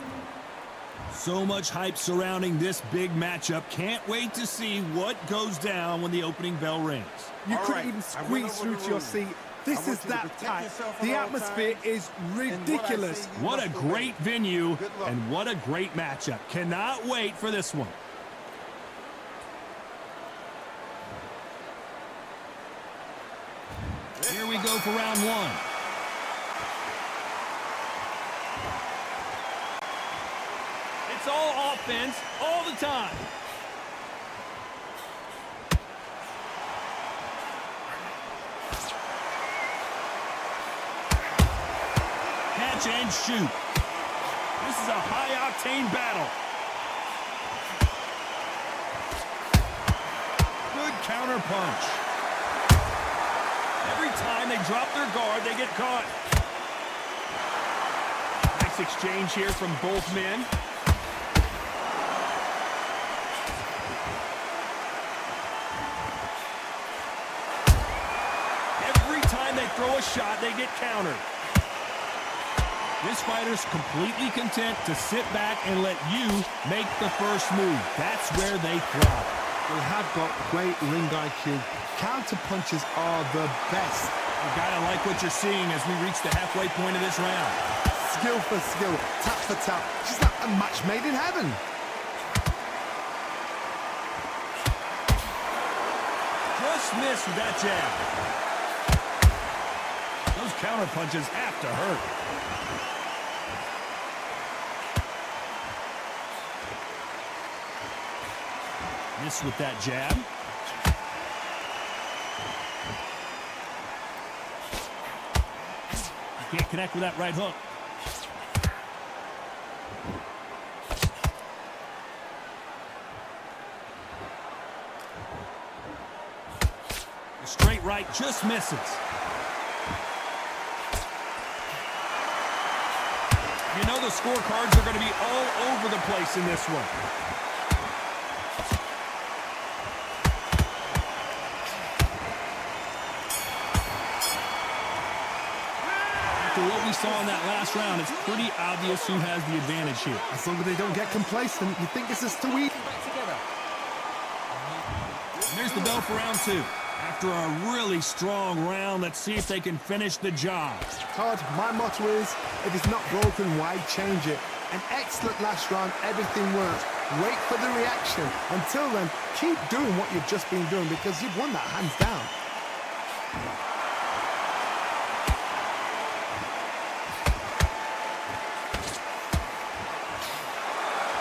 So much hype surrounding this big matchup. Can't wait to see what goes down when the opening bell rings. You couldn't even squeeze through to your seat. This is that tight. The atmosphere is ridiculous. What a great venue and what a great matchup. Cannot wait for this one. Here we go for round one. It's all offense all the time. Catch and shoot. This is a high-octane battle. Good counter punch. Every time they drop their guard, they get caught. Nice exchange here from both men. Every time they throw a shot, they get countered. This fighter's completely content to sit back and let you make the first move. That's where they thrive. They have got great ring IQ. Counter punches are the best. You gotta like what you're seeing as we reach the halfway point of this round. Skill for skill, tap for tap. Just like a match made in heaven. Just missed with that jab. Those counter punches have to hurt. Miss with that jab. You can't connect with that right hook. The straight right just misses. You know the scorecards are going to be all over the place in this one. What we saw in that last round, it's pretty obvious who has the advantage here. As long as they don't get complacent, you think this is too easy. And there's the bell for round two. After a really strong round, let's see if they can finish the job. Todd, my motto is, if it's not broken, why change it? An excellent last round, everything worked. Wait for the reaction. Until then, keep doing what you've just been doing because you've won that hands down.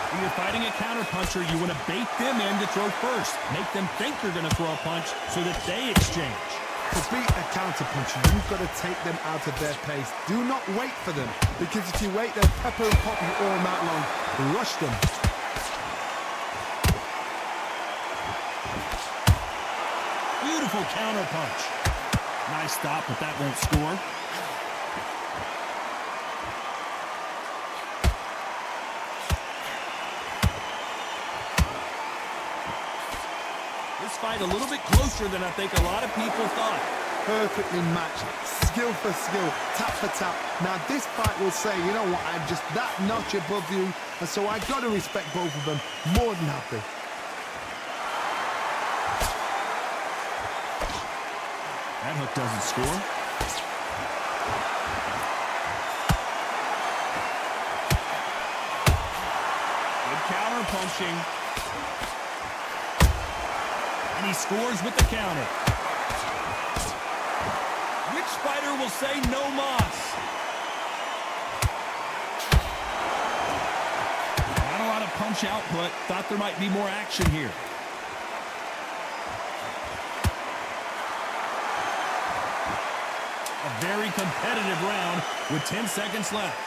When you're fighting a counterpuncher, you want to bait them in to throw first. Make them think you're going to throw a punch so that they exchange. To beat a counterpuncher, you've got to take them out of their pace. Do not wait for them, because if you wait, they'll pepper and pop you all night long. Rush them. Beautiful counterpunch. Nice stop, but that won't score. Fight a little bit closer than I think a lot of people thought. Perfectly matched, skill for skill, tap for tap. Now this fight will say, you know what, I'm just that notch above you, and so I got to respect both of them. More than happy. That hook doesn't score. Good counter punching. And he scores with the counter. Which fighter will say no mas? Not a lot of punch output. Thought there might be more action here. A very competitive round with 10 seconds left.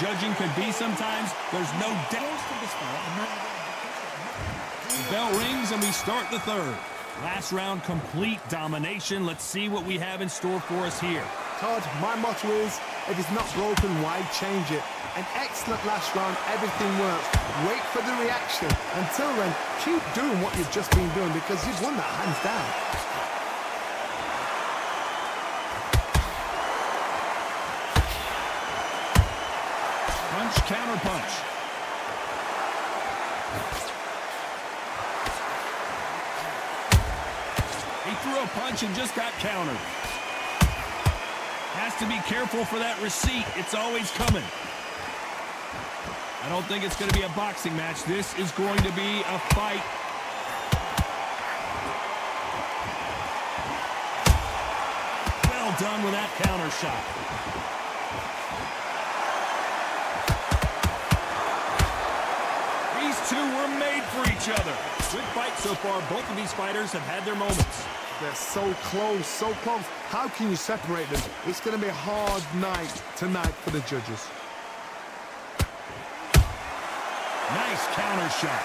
Judging could be sometimes, there's no doubt. The bell rings and we start the third. Last round, complete domination. Let's see what we have in store for us here. Todd, my motto is, If it's not broken, why change it? An excellent last round, everything works. Wait for the reaction. Until then, keep doing what you've just been doing because you've won that hands down. Punch, counter punch. He threw a punch and just got countered. Has to be careful for that receipt. It's always coming. I don't think it's going to be a boxing match. This is going to be a fight. Well done with that counter shot. These two were made for each other. Good fight so far. Both of these fighters have had their moments. They're so close, so close. How can you separate them? It's going to be a hard night tonight for the judges. Nice counter shot.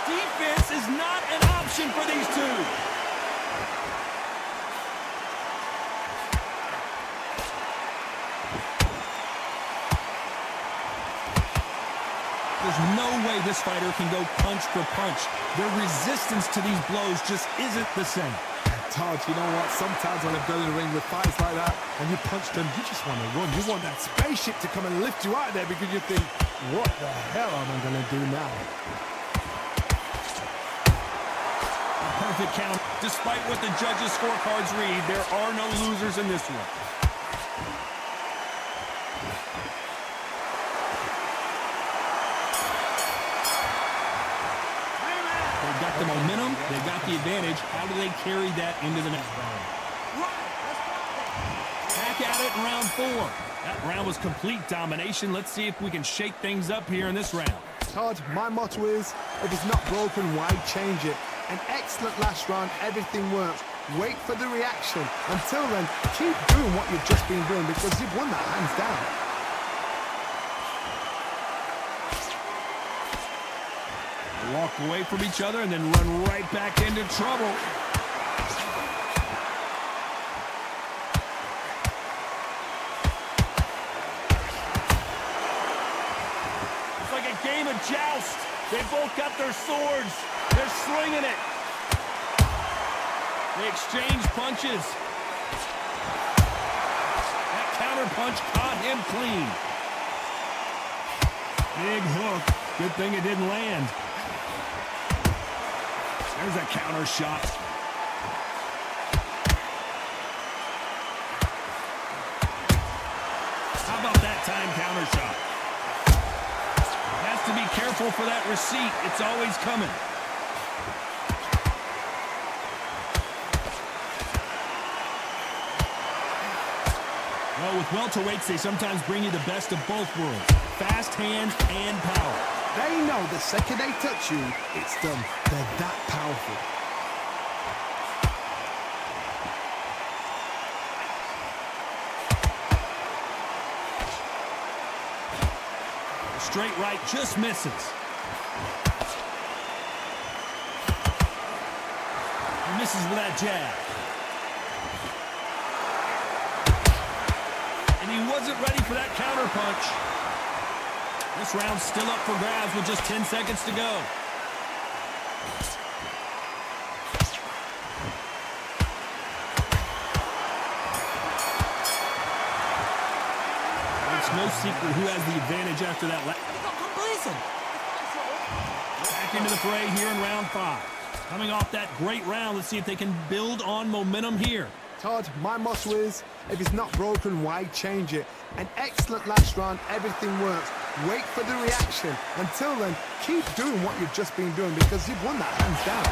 Defense is not an option for these two. There's no way this fighter can go punch for punch. Their resistance to these blows just isn't the same. Todd, you know what? Sometimes when I've done in the ring with fights like that, and you punch them, you just want to run. You want that spaceship to come and lift you out of there because you think, what the hell am I going to do now? A perfect count. Despite what the judges' scorecards read, there are no losers in this one. They've got the momentum, they've got the advantage. How do they carry that into the next round? Back at it in round 4. That round was complete domination. Let's see if we can shake things up here in this round. Todd, my motto is, if it's not broken, why change it? An excellent last round, everything works. Wait for the reaction. Until then, keep doing what you've just been doing because you've won that hands down. Walk away from each other and then run right back into trouble. It's like a game of joust. They both got their swords. They're slinging it. They exchange punches. That counter punch caught him clean. Big hook. Good thing it didn't land. There's a counter shot. How about that time counter shot? Has to be careful for that receipt. It's always coming. Well, with welterweights, they sometimes bring you the best of both worlds. Fast hands and power. They know the second they touch you, it's done. They're that powerful. Straight right just misses. He misses with that jab. And he wasn't ready for that counter punch. This round's still up for grabs with just 10 seconds to go. It's no secret who has the advantage after that. Back into the fray here in round 5. Coming off that great round, let's see if they can build on momentum here. Todd, my motto is, if it's not broken, why change it? An excellent last round, everything works. Wait for the reaction. Until then, keep doing what you've just been doing because you've won that hands down.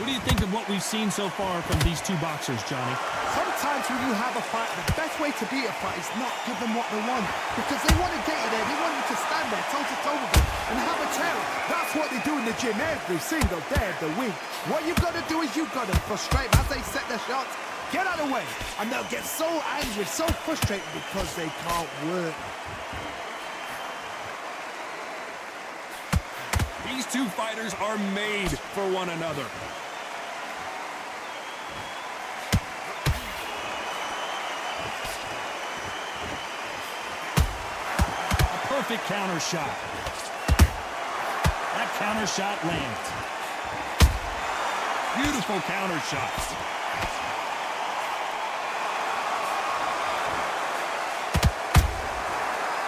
What do you think of what we've seen so far from these two boxers, Johnny? Sometimes when you have a fight, the best way to beat a fight is not give them what they want. Because they want to get you there. They want you to stand there toe-to-toe with them and have a terror. That's what they do in the gym every single day of the week. What you've got to do is you've got to frustrate them as they set their shots. Get out of the way. And they'll get so angry, so frustrated because they can't work. These two fighters are made for one another. A perfect counter shot. That counter shot lands. Beautiful counter shots.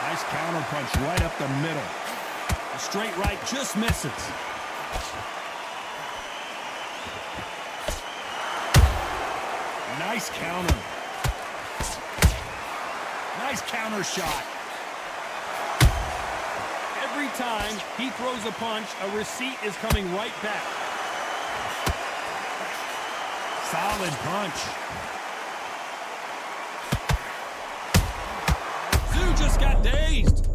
Nice counter punch right up the middle. A straight right just misses. Nice counter. Nice counter shot. Every time he throws a punch, a receipt is coming right back. Solid punch. Zhu just got dazed.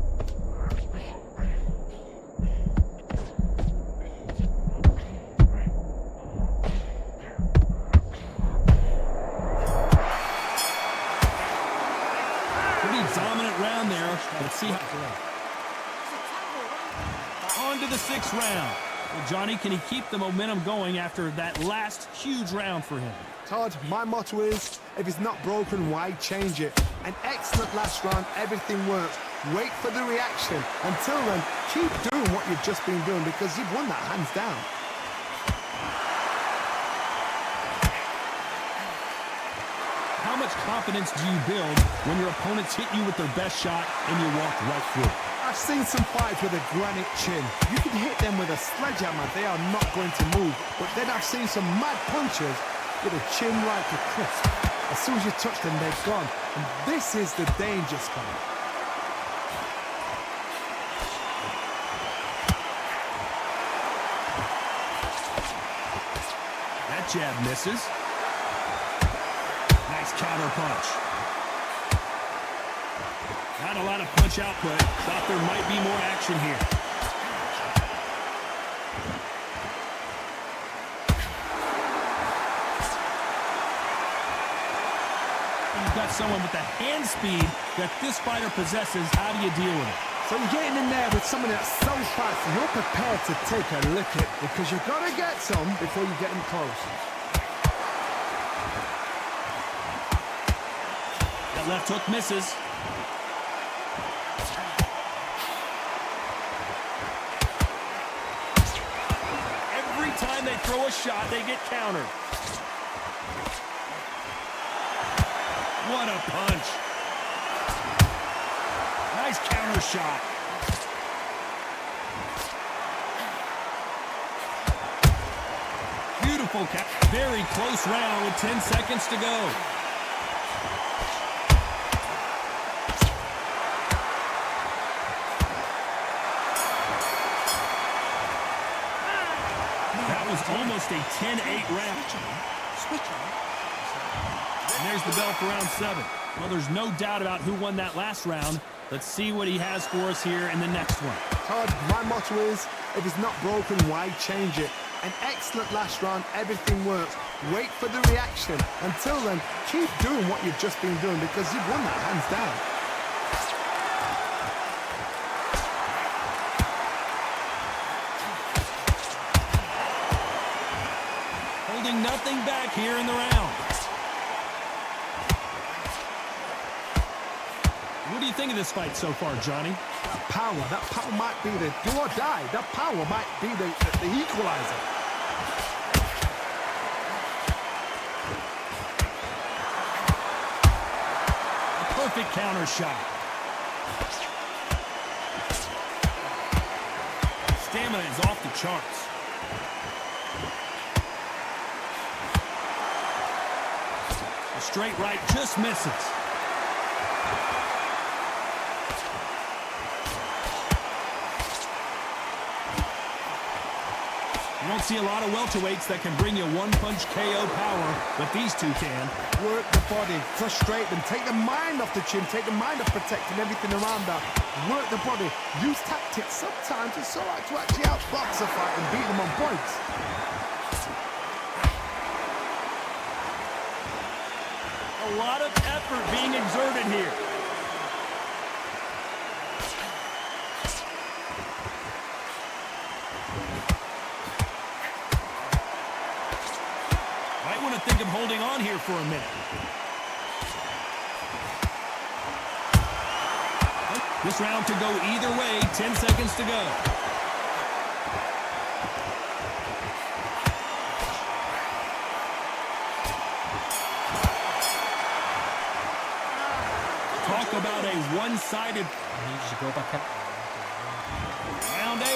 Pretty dominant round there. Let's see how. On to the 6th round. Well, Johnny, can he keep the momentum going after that last huge round for him? Todd, my motto is, if it's not broken, why change it? An excellent last round, everything works. Wait for the reaction. Until then, keep doing what you've just been doing because you've won that hands down. How much confidence do you build when your opponents hit you with their best shot and you walk right through? I've seen some fights with a granite chin. You can hit them with a sledgehammer, they are not going to move. But then I've seen some mad punchers with a chin like a crisp. As soon as you touch them, they're gone. And this is the danger spot. That jab misses. Nice counter punch. Not a lot of punch output. Thought there might be more action here. You've got someone with the hand speed that this fighter possesses. How do you deal with it? So you're getting in there with someone that's so fast, you're prepared to take a lick it because you've got to get some before you get in close. That left hook misses. Every time they throw a shot, they get countered. What a punch. Nice counter shot. Beautiful count. Very close round with 10 seconds to go. That was almost a 10-8 round. Switch on. And there's the bell for round 7. Well, there's no doubt about who won that last round. Let's see what he has for us here in the next one. Todd, my motto is, if it's not broken, why change it? An excellent last round, everything works. Wait for the reaction. Until then, keep doing what you've just been doing because you've won that hands down. Holding nothing back here in the round. What do you think of this fight so far, Johnny? That power might be the do or die. That power might be the equalizer. A perfect counter shot. Stamina is off the charts. A straight right just misses. You don't see a lot of welterweights that can bring you one-punch KO power, but these two can. Work the body, frustrate them, take the mind off the chin, take the mind off protecting everything around that. Work the body, use tactics. Sometimes it's so hard to actually outbox a fight and beat them on points. A lot of effort being exerted here. think of holding on here for a minute. This round could go either way. 10 seconds to go. Talk about a one-sided. Needs to go back up. Round 8,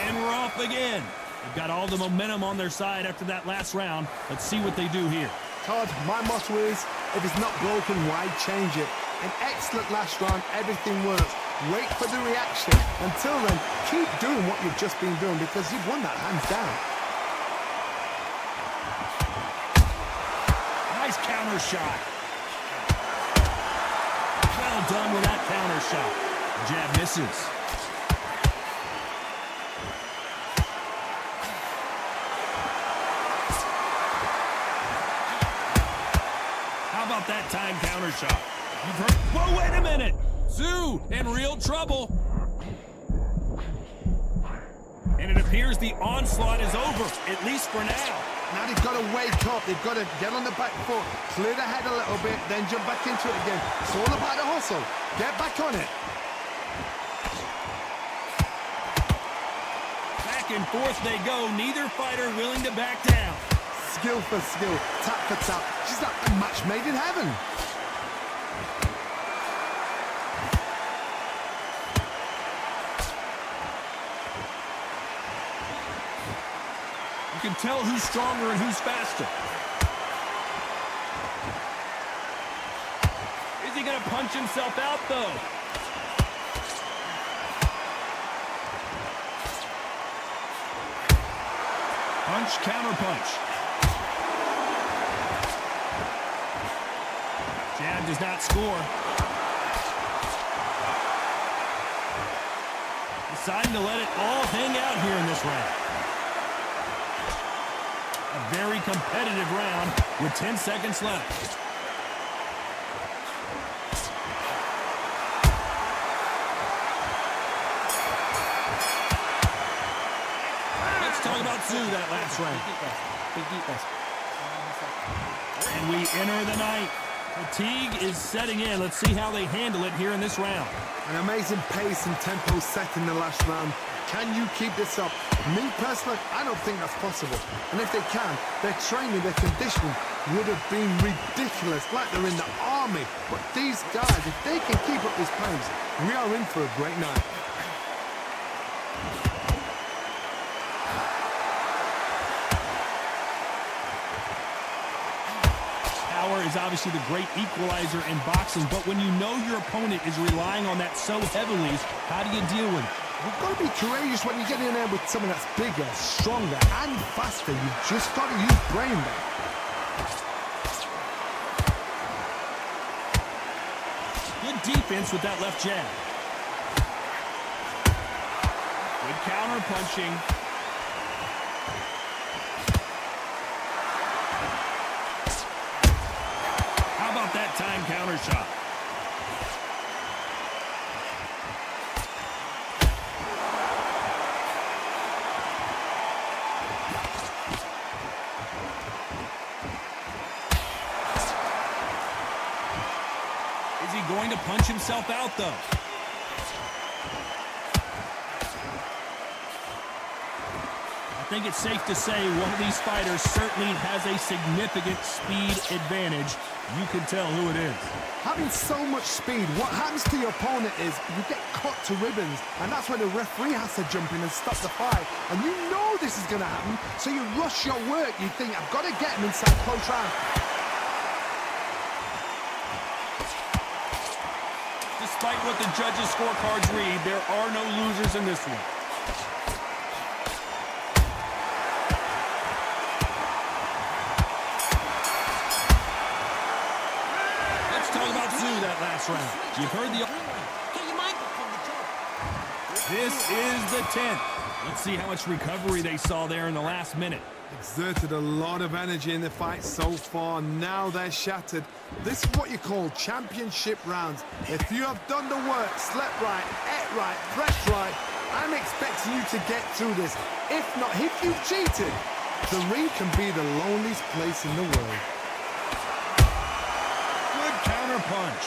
and we're off again. They've got all the momentum on their side after that last round. Let's see what they do here. Todd, my motto is, if it's not broken, why change it? An excellent last round, everything works. Wait for the reaction. Until then, keep doing what you've just been doing because you've won that hands down. Nice counter shot. Well done with that counter shot. Jab misses. How about that time counter shot? You've heard. Whoa, wait a minute. Zoo in real trouble. And it appears the onslaught is over, at least for now. Now they've got to wake up. They've got to get on the back foot, clear the head a little bit, then jump back into it again. It's all about the hustle. Get back on it. Back and forth they go. Neither fighter willing to back down. Skill for skill, tap for tap. She's like a match made in heaven. You can tell who's stronger and who's faster. Is he going to punch himself out, though? Punch, counter punch. Jab does not score. Deciding to let it all hang out here in this round. A very competitive round with 10 seconds left. Let's talk about Zoo that last round. Big deep breath. And we enter the ninth. Fatigue is setting in. Let's see how they handle it here in this round. An amazing pace and tempo set in the last round. Can you keep this up? Me personally, I don't think that's possible. And if they can, their training, their conditioning would have been ridiculous, like they're in the army. But these guys, if they can keep up this pace, we are in for a great night. Power is obviously the great equalizer in boxing, but when you know your opponent is relying on that so heavily, how do you deal with it? You've got to be courageous when you get in there with someone that's bigger, stronger, and faster. You've just got to use brain there. Good defense with that left jab. Good counter punching. How about that time counter shot? Is he going to punch himself out, though? I think it's safe to say one of these fighters certainly has a significant speed advantage. You can tell who it is. Having so much speed, what happens to your opponent is you get cut to ribbons, and that's when the referee has to jump in and stop the fight. And you know this is going to happen, so you rush your work. You think, I've got to get him inside close round. Despite what the judges' scorecards read, there are no losers in this one. Let's talk about Zoo that last round. You've heard the... Get your mind back on the job. This is the 10th. Let's see how much recovery they saw there in the last minute. Exerted a lot of energy in the fight so far. Now they're shattered. This is what you call championship rounds. If you have done the work, slept right, ate right, pressed right, I'm expecting you to get through this. If not, if you've cheated, The ring can be the loneliest place in the world. Good counter punch.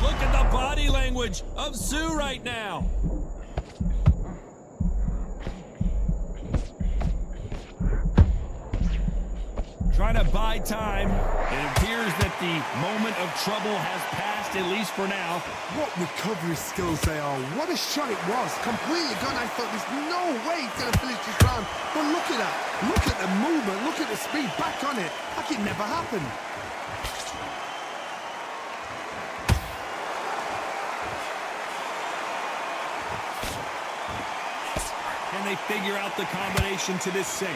Look at the body language of Sue right now. Trying to buy time. It appears that the moment of trouble has passed, at least for now. What recovery skills they are. What a shot it was. Completely gone. I thought there's no way he's going to finish this round. But look at that. Look at the movement. Look at the speed. Back on it. Like it never happened. Can they figure out the combination to this save?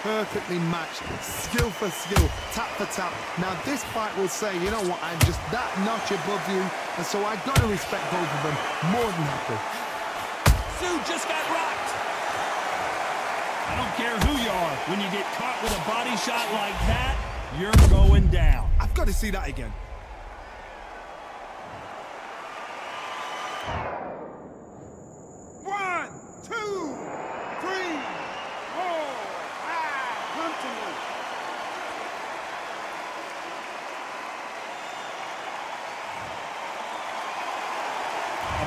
Perfectly matched, skill for skill, tap for tap. Now this fight will say, you know what, I'm just that notch above you, and so I got to respect both of them more than happy. Sue just got rocked. I don't care who you are, when you get caught with a body shot like that, you're going down. I've got to see that again. One, two, three, four, five. Come to me.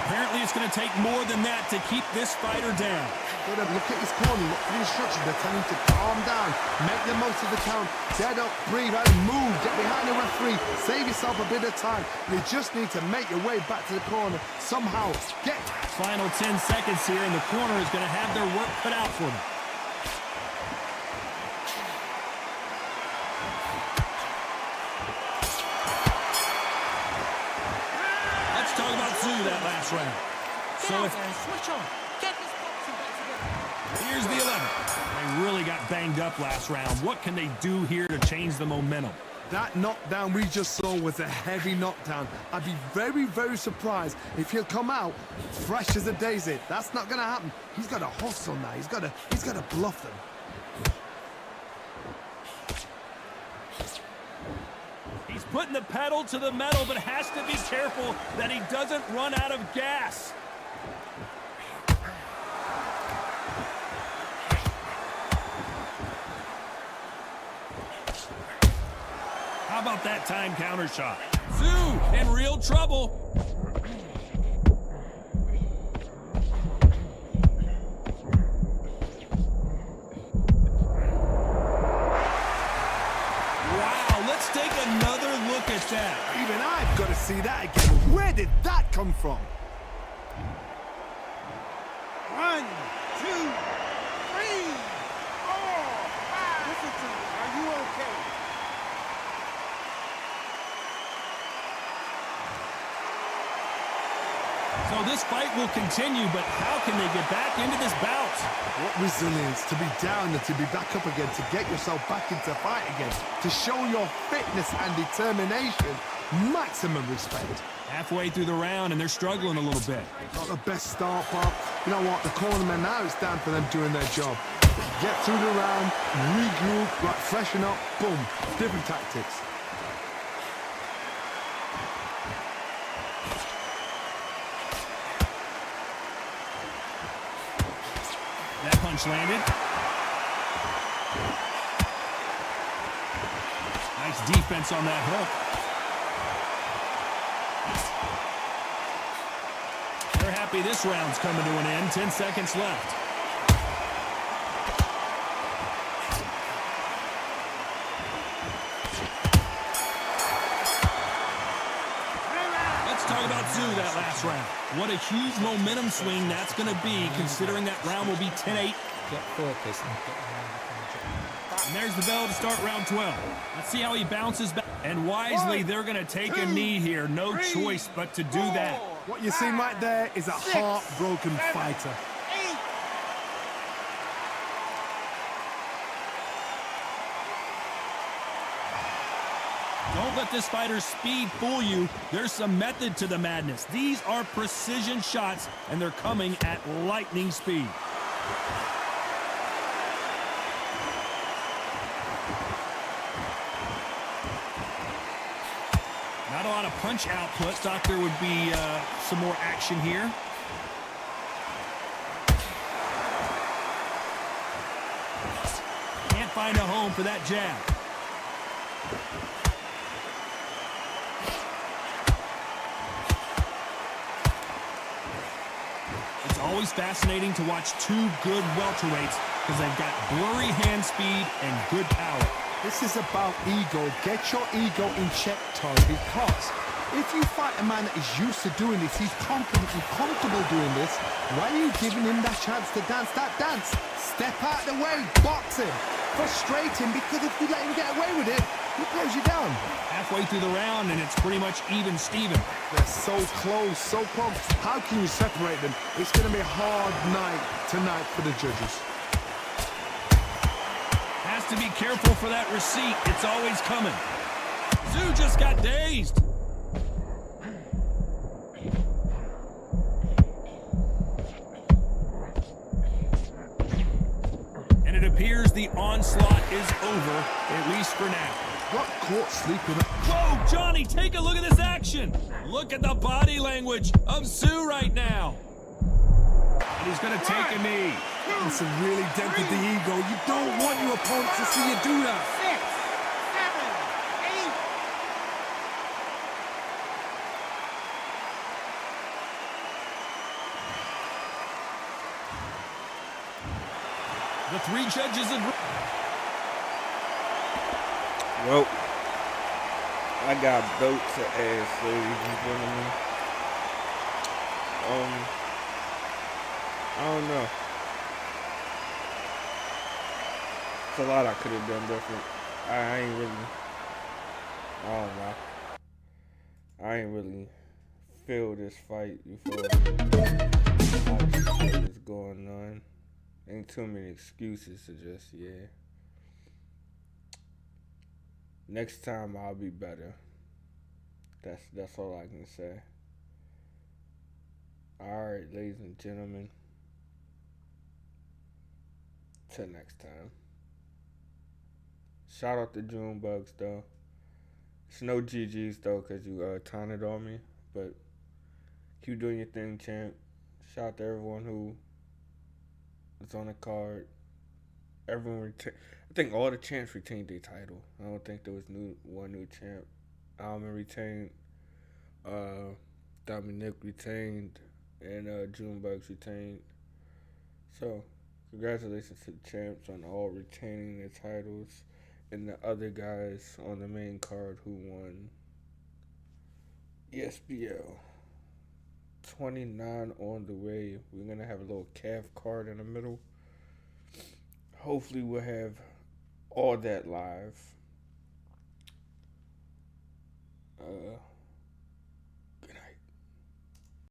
Apparently it's going to take more than that to keep this fighter down. Look at his corner, look for the instructions. They're telling him to calm down, make the most of the count, get up, breathe and move, get behind the referee, save yourself a bit of time. You just need to make your way back to the corner somehow. Get. Final 10 seconds here, and the corner is going to have their work cut out for them. Let's talk about Sue that last round. Get out there and switch on. Get this boxing back together. Here's the 11th. They really got banged up last round. What can they do here to change the momentum? That knockdown we just saw was a heavy knockdown. I'd be very, very surprised if he'll come out fresh as a daisy. That's not going to happen. He's got to hustle now. He's got to bluff them. He's putting the pedal to the metal, but has to be careful that he doesn't run out of gas. How about that time counter shot? Sue in real trouble. Wow, let's take another look at that. Even I've got to see that again. Where did that come from? 1, 2, 3, 4, 5. Listen to me. Are you okay? So this fight will continue, but how can they get back into this bout? What resilience to be down and to be back up again, to get yourself back into fight again, to show your fitness and determination. Maximum respect. Halfway through the round, and they're struggling a little bit. Not the best start, but you know what? The cornermen now, it's down for them doing their job. Get through the round, regroup, right, freshen up, boom. Different tactics. That punch landed. Nice defense on that hook. They're happy this round's coming to an end. 10 seconds left. Let's talk about Sue that last round. What a huge momentum swing that's going to be, considering that round will be 10-8. Get focused and get around the corner. And there's the bell to start round 12. Let's see how he bounces back. And wisely, they're going to take a knee here. No choice but to do that. What you're seeing right there is a heartbroken fighter. Don't let this fighter's speed fool you. There's some method to the madness. These are precision shots, and they're coming at lightning speed. Not a lot of punch output. Thought there would be some more action here. going for that jab. It's always fascinating to watch two good welterweights because they've got blurry hand speed and good power. This is about ego. Get your ego in check, Tom, because if you fight a man that is used to doing this, he's confident and comfortable doing this, why are you giving him that chance to dance that dance? Step out the way, box him, frustrate him, because if you let him get away with it, he blows you down. Halfway through the round, and it's pretty much even Steven. They're so close, so close. How can you separate them? It's going to be a hard night tonight for the judges. Has to be careful for that receipt. It's always coming. Zoo just got dazed. And it appears the onslaught is over, at least for now. Got caught sleeping. Whoa, Johnny, take a look at this action. Look at the body language of Zoo right now. And he's going to take a knee. It's really dented the ego. You don't want your opponent to see you do that. 6, 7, 8. The three judges agree. Well, I got belt to ass, ladies and gentlemen. I don't know. It's a lot I could have done different. I ain't really, I don't know. I ain't really feel this fight before. What is going on? Ain't too many excuses to just, yeah. Next time I'll be better. That's all I can say. Alright, ladies and gentlemen. Till next time. Shout out to JuneBugz though. It's no GG's though, cause you taunted on me. But keep doing your thing, champ. Shout out to everyone who is on the card. Everyone I think all the champs retained their title. I don't think there was one new champ. Alman retained, Dominic retained, and JuneBugz retained. So, congratulations to the champs on all retaining their titles, and the other guys on the main card who won. ESBL 29 on the way. We're gonna have a little calf card in the middle. Hopefully we'll have all that live.